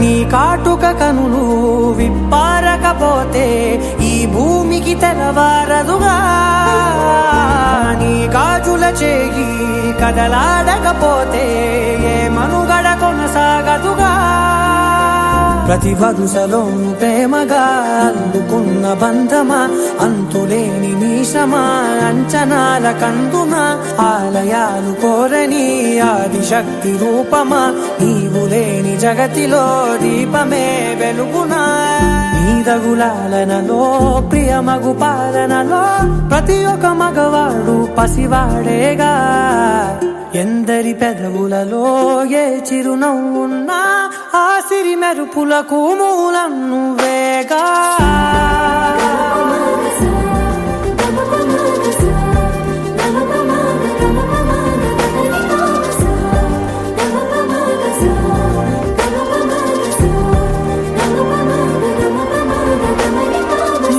నీ కాటుక కనులు విప్పారకపోతే ఈ భూమికి తెలవారదుగా చేయి కదలాడకపోతే ఏ మనుగడ కొనసాగదుగా. ప్రతి వరుసలోను ప్రేమగా అందుకున్న బంధమా, అంతులేని మీషమా, అంచనాల కందుమా, ఆలయాలు కోరని ఆదిశక్తి రూపమా, నీవు లేని జగతిలో దీపమే వెలుగునా. నీదగులాలనలో ప్రియమగు పాలనలో ప్రతి ఒక్క మగవాడు పసివాడేగా. ఎందరి పెదవులలో ఏ చిరునవ్వున్నా ఆ సిరి మెరుపులకు మూలం నువ్వేగా.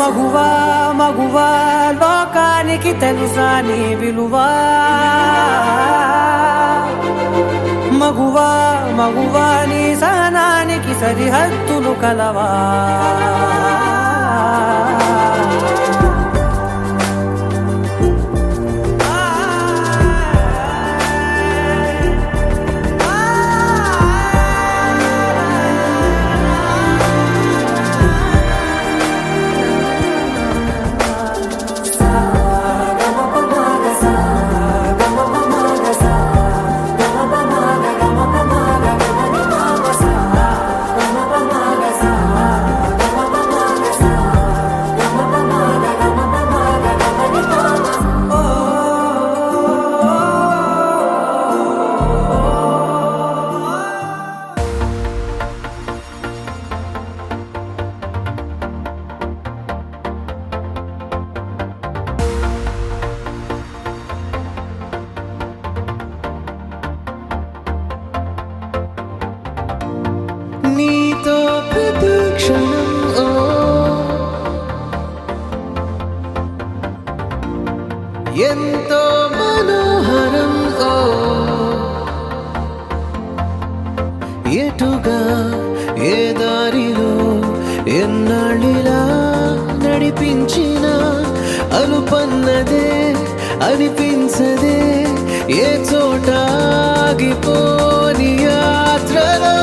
మగువా మగువా లోకానికి తెలుసా నీ విలువా. మగువా మగువా నీ సహనానికి సరిహద్దులు కలవా. నీతో ప్రతి క్షణం ఎంతో మనోహరం ఎటుగా ఏ దారిలో ఎన్నాళ్ళిలా నడిపించిన అలుపన్నదే అనిపించదే ఏ చోట ఆగిపోని యాత్రలో.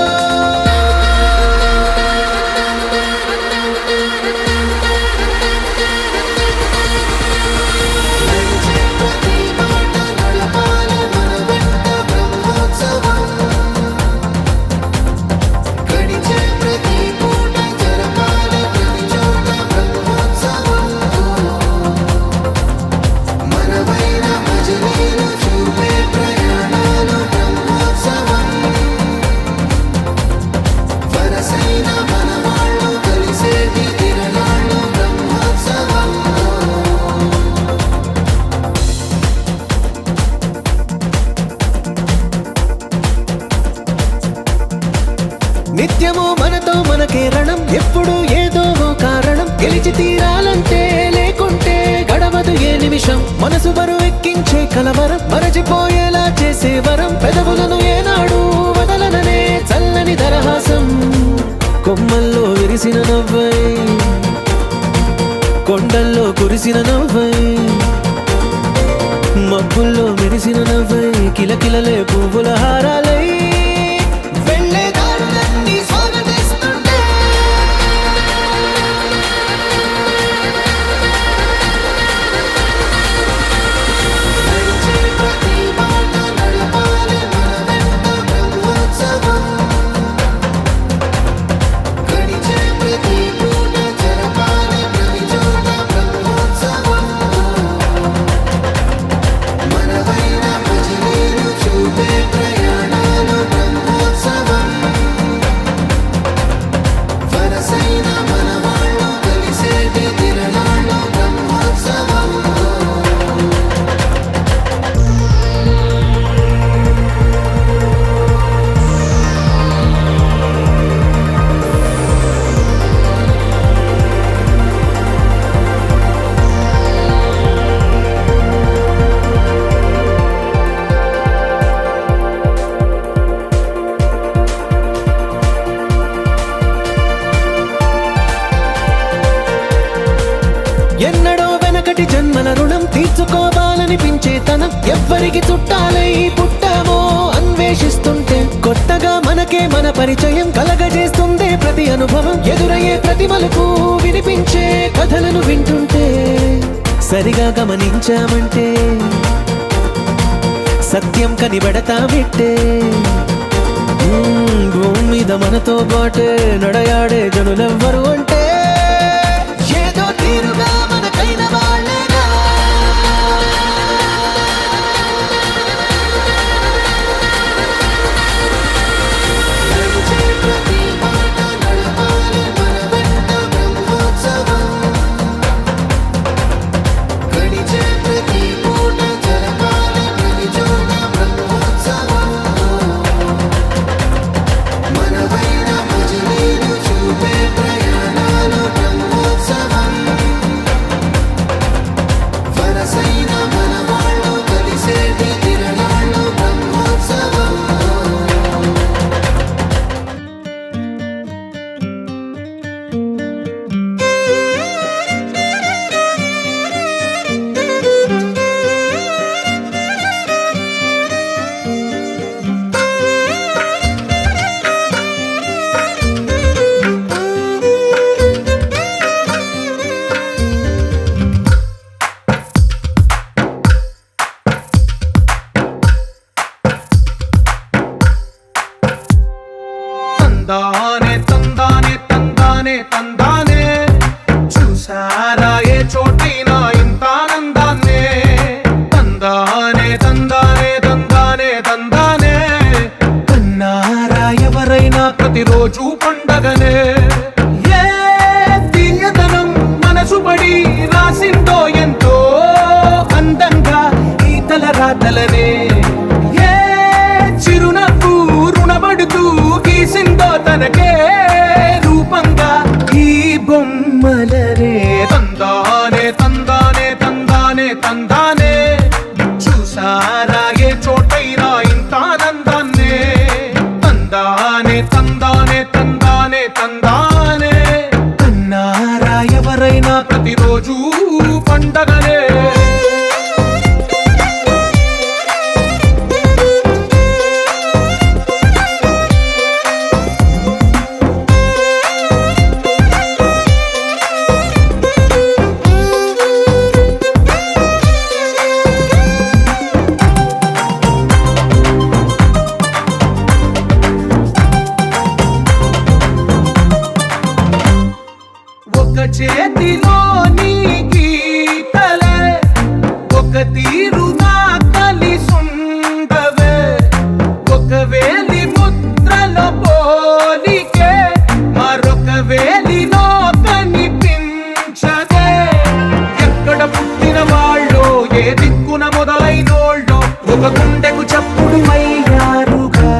నిత్యము మనతో మనకే రణం, ఎప్పుడు ఏదో కారణం, గెలిచి తీరాలంటే లేకుంటే గడవదు ఏ నిమిషం. మనసు బరువు ఎక్కించే కలవరం, మరచిపోయేలా చేసే వరం, పెదవులను ఏనాడు వదలననే చల్లని దరహాసం. కొమ్మల్లో విరిసిన నవ్వై, కొండల్లో కురిసిన నవ్వై, మబ్బుల్లో మెరిసిన నవ్వై, కిలకిలలే పువ్వుల హారాలై ప్రయాణాలు అనిపించే తనం ఎవ్వరికి చుట్టాలై పుట్టామో అన్వేషిస్తుంటే కొత్తగా మనకే మన పరిచయం కలగజేస్తుందే ప్రతి అనుభవం ఎదురయ్యే ప్రతి మలుపు వినిపించే కథలను వింటుంటే సరిగా గమనించామంటే సత్యం కనిపెడతామిట్టే భూమి మీద మనతో పాటే నడయాడే జనులెవ్వరు అంటే ఏదో తీరుగా మనకైన వాళ్ళేగా తందానే తందానే తందానే తందానే చూసారా ఏ చోటైనా ఇంత ఆనందాన్నే తందానే తందానే తందానే తందానే కన్నారా ఎవరైనా ప్రతిరోజు పండగనే ఏ తీయదనం మనసు పడి రాసిందో ఎంతో అందంగా ఈ తలరాతలనే ఏ చిరునవ్వు రుణపడుతూ గీసిందో తనకే రూపంగా ఈ బొమ్మలనే తందానే తందానే తందానే తందానే చూసారా ఏ చోటైనా ఇంత ఆనందాన్నే తందానే తందానే తందానే తందానే కన్నారా ఎవరైనా ప్రతిరోజు పండగనే ఒక చేతిలో నీ గీతలే ఒక తీరుగా కలిసుండవే ఒక వేలి ముద్రల పోలికే మరొక వేలిలో కనిపించదే ఎక్కడ పుట్టిన వాళ్ళో ఏ దిక్కున మొదలైనోళ్ళో ఒక గుండెకు చప్పుడు అయ్యారుగా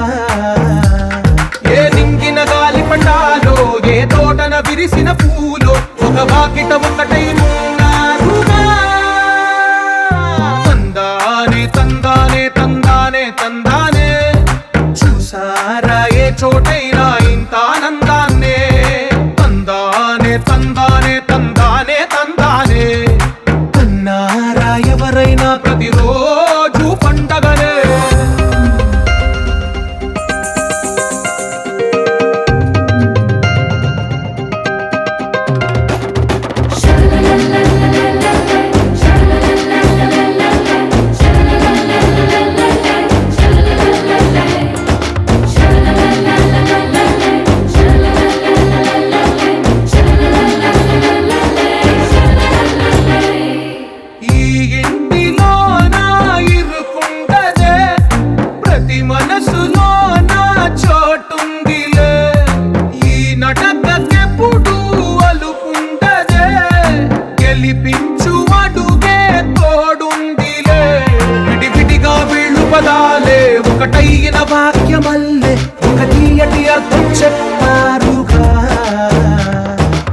ఏ నింగిన గాలి పటాలో ఏ తోటన విరిసిన పూలో ఒక వాకిట ఒకటై ఉన్నారుగా తందానే తందానే తందానే తందానే చూసారా ఏ చోటైనా ఇంత ఆనందాన్నే తందానే తందానే తందానే తందానే కన్నారా ఎవరైనా ప్రతిరోజు పండగనే ఈ ఇంటిలో నా ఇరుకుండదే ప్రతి మనసులో నా చోటుందిలే ఈ నటకెప్పుడు అలుకుండదే గెలిపించు అడుగే తోడుందిలే విడివిడిగా వీళ్ళు పదాలే ఒకటైన వాక్యమల్లే ఒక తీయటి అర్థం చెప్పారుగా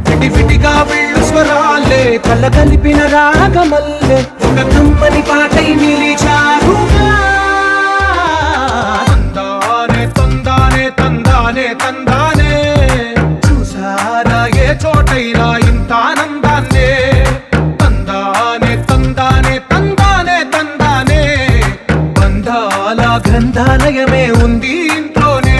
విడివిడిగా వీళ్ళు స్వరాలే కళ్ళ కలిపిన రాగమల్లే ఒక కమ్మని పాటై నిలిచారుగా తందానే తందానే తందానే తందానే చూసారా ఏ చోటైనా ఇంత ఆనందాన్నే తందానే తందానే తందానే తందానే ఆలయమే ఉంది ఇంట్లోనే.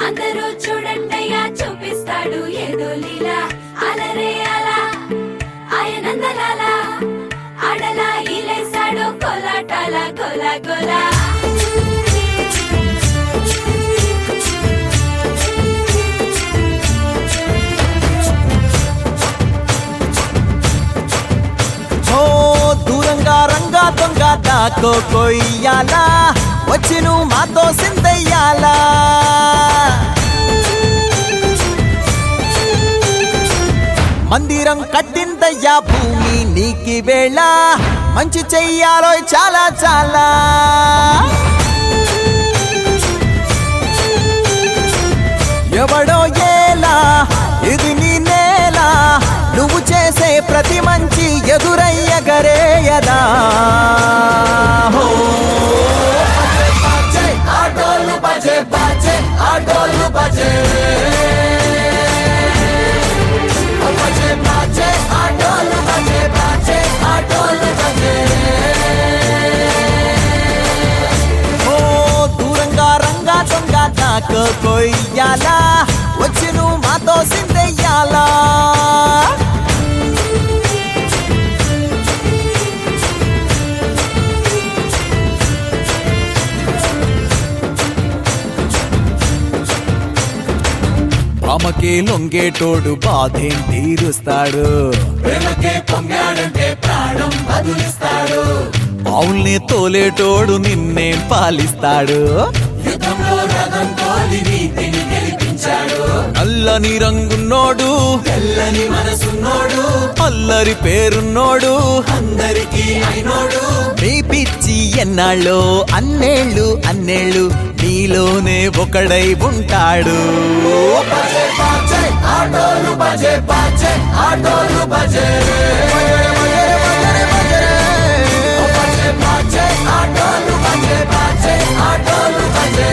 అందరూ చూడండయ్యా చూపిస్తాడు ఏదో లీలా అలరే అలా ఆయనందలాల ఆడలా ఈలేసాడు కోలాటాల గోలా గోలా దూరంగా రంగా దొంగ దాకో కొయ్యాలా వచ్చి నువ్వు మాతో సిందయ్యాలా మందిరం కట్టిందయ్యా భూమి నీకి వేళ మంచి చెయ్యాలో చాలా చాలా ఎవడో ఏలా ఇది నీ నేల నువ్వు చేసే ప్రతి మంచి ఎదురయ్యగరేయదా ఆటోలు బజే బాజే ఆటోలు బజే బజే బాజే ఆటోలు బజే బాజే ఆటోలు బజే ఓ దూరంగా రంగా దొంగ నాకు కొయ్యాలా వచ్చి నువ్వు మాతో సిందెయ్యాలా ప్రేమకే లొంగేటోడు బాధేం తీరుస్తాడు ప్రేమకే పొంగాడంటే ప్రాణం బదులిస్తాడు ఆవుల్ని తోలేటోడు నిన్నేం పాలిస్తాడు యుద్ధంలో రథం తోలి నీతిని గెలిపించాడు నల్లని రంగున్నోడు తెల్లని మనసున్నోడు అల్లరి పేరున్నోడు అందరికీ అయినోడు మీ పిచ్చి ఎన్నాళ్ళో అన్నేళ్ళు అన్నేళ్ళు నీలోనే ఒకడై ఉంటాడు ఆటోలు బజే బాజే ఆటోలు బజే ఆటోలు బజే బాజే ఆటోలు బజే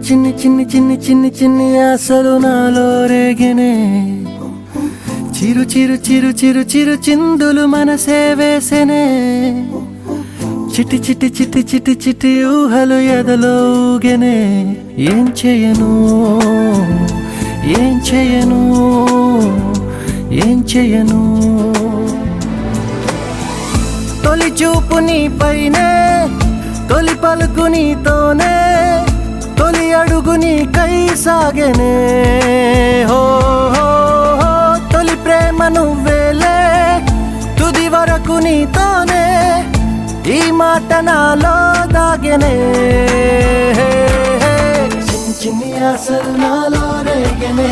చిన్ని చిన్ని చిన్ని చిన్ని చిన్ని ఆశలు నాలో రేగినే చిరు చిరు చిరు చిరు చిరు చిందులు మనసే వేసెనే చిట్టి చిట్టి చిట్టి చిట్టి చిట్టి ఊహలు ఎదలో ఊగెనే ఏం చేయను ఏం చేయను ఏం చేయను తొలి చూపు నీ పైనే, తొలి పలుకు నీతోనే, తొలి అడుగు నీకై సాగెనే. హో హో హో తొలి ప్రేమ నువ్వేలే, తుది వరకు నీతోనే, ఈ మాట నాలో దాగెనే. చిన్ని చిన్ని ఆశలు నాలో రేగెనే,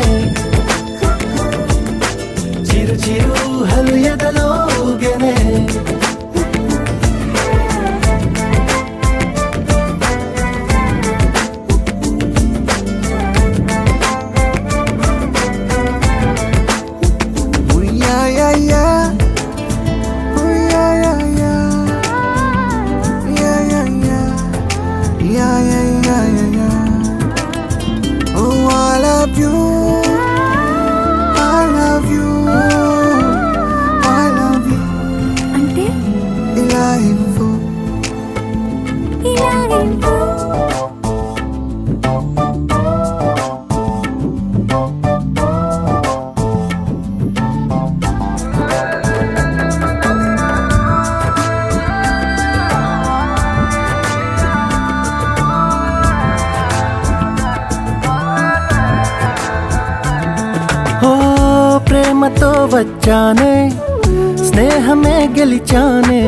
చిరు చిరు ఊహలు ఎదలో ఊగెనే. ప్రేమతో వచ్చానే, స్నేహమే గెలిచానే,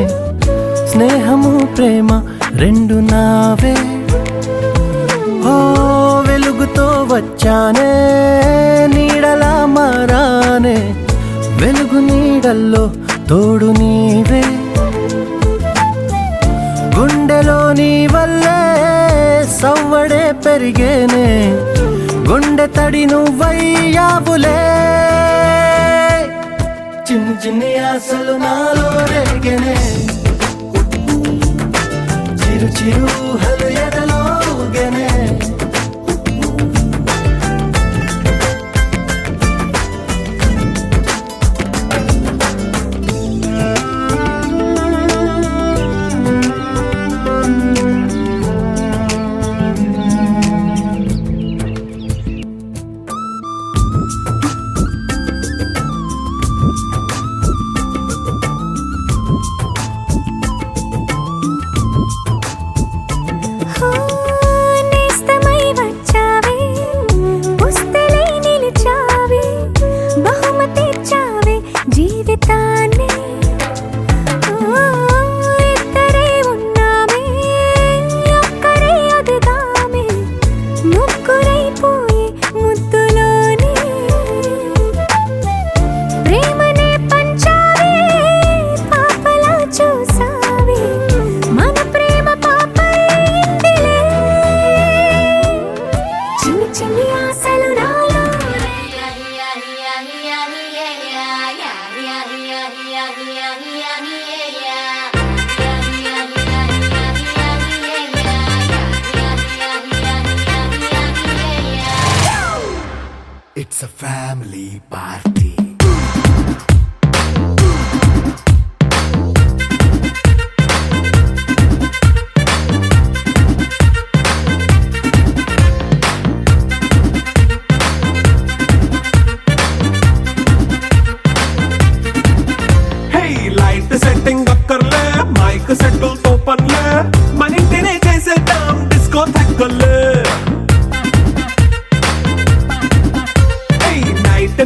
స్నేహము ప్రేమ రెండు నావే. ఓ వెలుగుతో వచ్చానే, నీడలా మారానే, వెలుగు నీడల్లో తోడు నీవే. గుండెలో నీ వల్లే సవ్వడే పెరిగేనే, గుండె తడి నువ్వయ్యావులే. చిన్ని చిన్ని ఆశలు నాలో రేగెనే, చిరు చిరు ఊహలు ఎదలో ఊగెనే. It's a family party. Hey, light setting akkarle, mic settle to panle, manintine chesedam disco thakkale.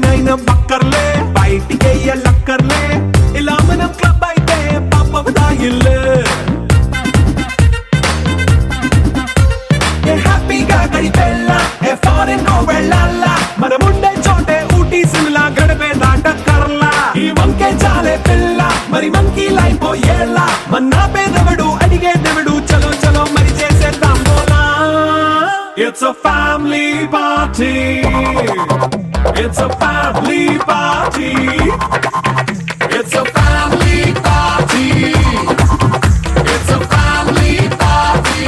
నైన బక్కర్లే బయటికి లక్కర్లే, ఇలా మనం క్లబ్ అయితే పాపదాయిల్లే. హ్యాపీగా గడిపెల్లా ఫారెన్ వెళ్ళాలా, మనముండే చోటే ఊటీ సిమ్లా గడిపే దాటక్కర్లా. ఈ వంకే చాలే పిల్ల మరి మంకీ లైపోయేలా, మన్నా పేదవడు అడిగేదెవడు, చలో చలో మరి చేసేద్దాం బోలా. It's a family party. It's a family party. It's a family party. It's a family party.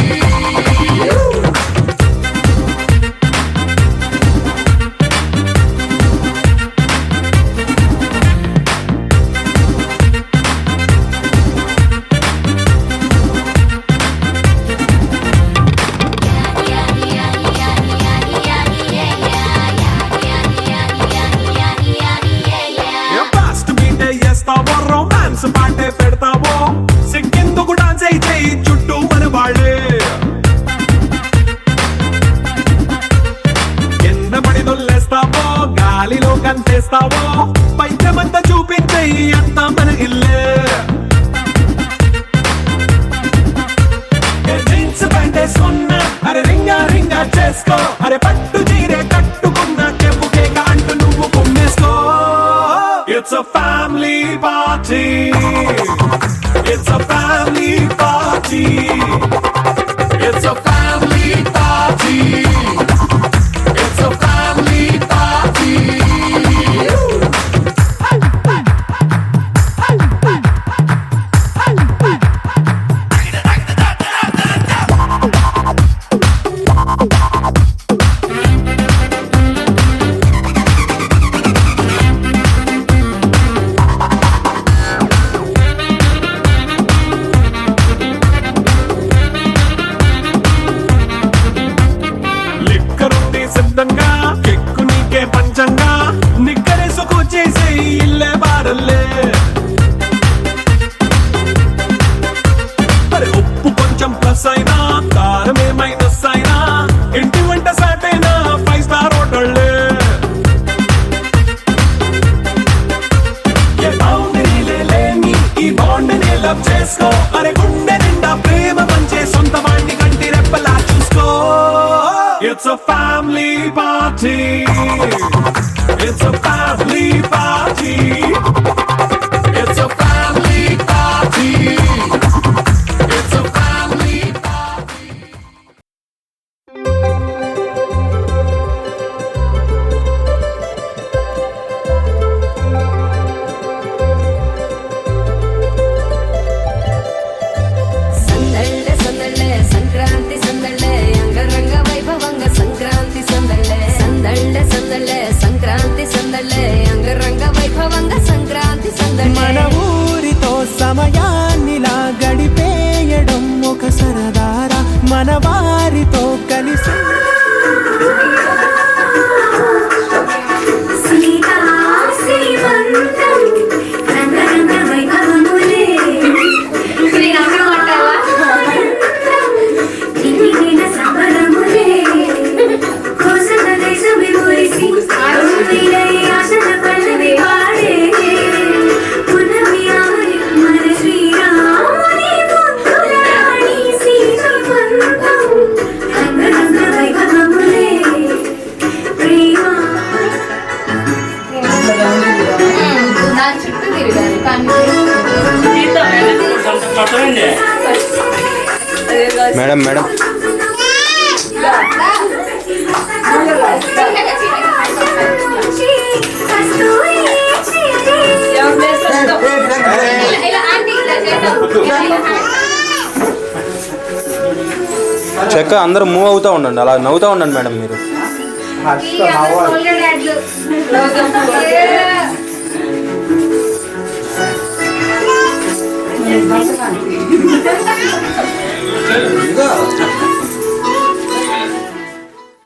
పాటే పెడతావో, వేసుకో అరే పట్టు చీరే కట్టుకున్న చెప్పుకే అంటూ నువ్వు కుమ్మేసుకో. It's a family party. It's a family party. It's a family party. It's a family party. లిక్కరుంది సిద్ధంగా కెక్కు నీకే పంచంగా నిక్కరేసుకు చేసే ఇల్లే బారల్లే. అరే ఉప్పు కొంచెం ప్లస్ అయినా కారమే మైనస్ అయినా ఇంటి వంట సాటైనా 5 స్టార్ హోటళ్ళే. ఏ బౌండరీలే లేని ఈ బాండ్ని లవ్ చేసుకో అరే గుండె నిండా ప్రేమ పంచే సొంత వాణ్ణి కంటి రెప్పలా చూసుకో. It's a family party. It's a family party. It's a family party. It's a family party. సందళ్ళే సందళ్ళే Sankranti సందళ్ళే అంగరంగ వైభవంగ సంక్రాంతి సందళ్ళే సందళ్ళే సందళ్ళే సంక్రాంతి సందళ్ళే అంగరంగ వైభవంగ సంక్రాంతి సందళ్ళే. మన ఊరితో సమయాన్నిలా గడిపేయడం ఒక సరదారా మన వారితో కలిసి. సీతా శ్రీమంతం రంగరంగ వైభవములే శ్రీరాముడు అంటావా? నిండిన సంబరములే కోసల దేశమే మురిసి అరుణిలై ఆశల పల్లవి పాడే పున్నమి ఆమని మన శ్రీరాముని ముద్దుల రాణి శ్రీమంతం రంగరంగ వైభవములే ప్రేమ. దాని చుట్టూ తిరిగారు కానీ మేడం మేడం ఇలా ఆంటీ ఇలా చేద్దాం. చెక్క అందరూ మూవ్ అవుతూ ఉండండి, అలా నవ్వుతూ ఉండండి మేడం మీరు. Yeah.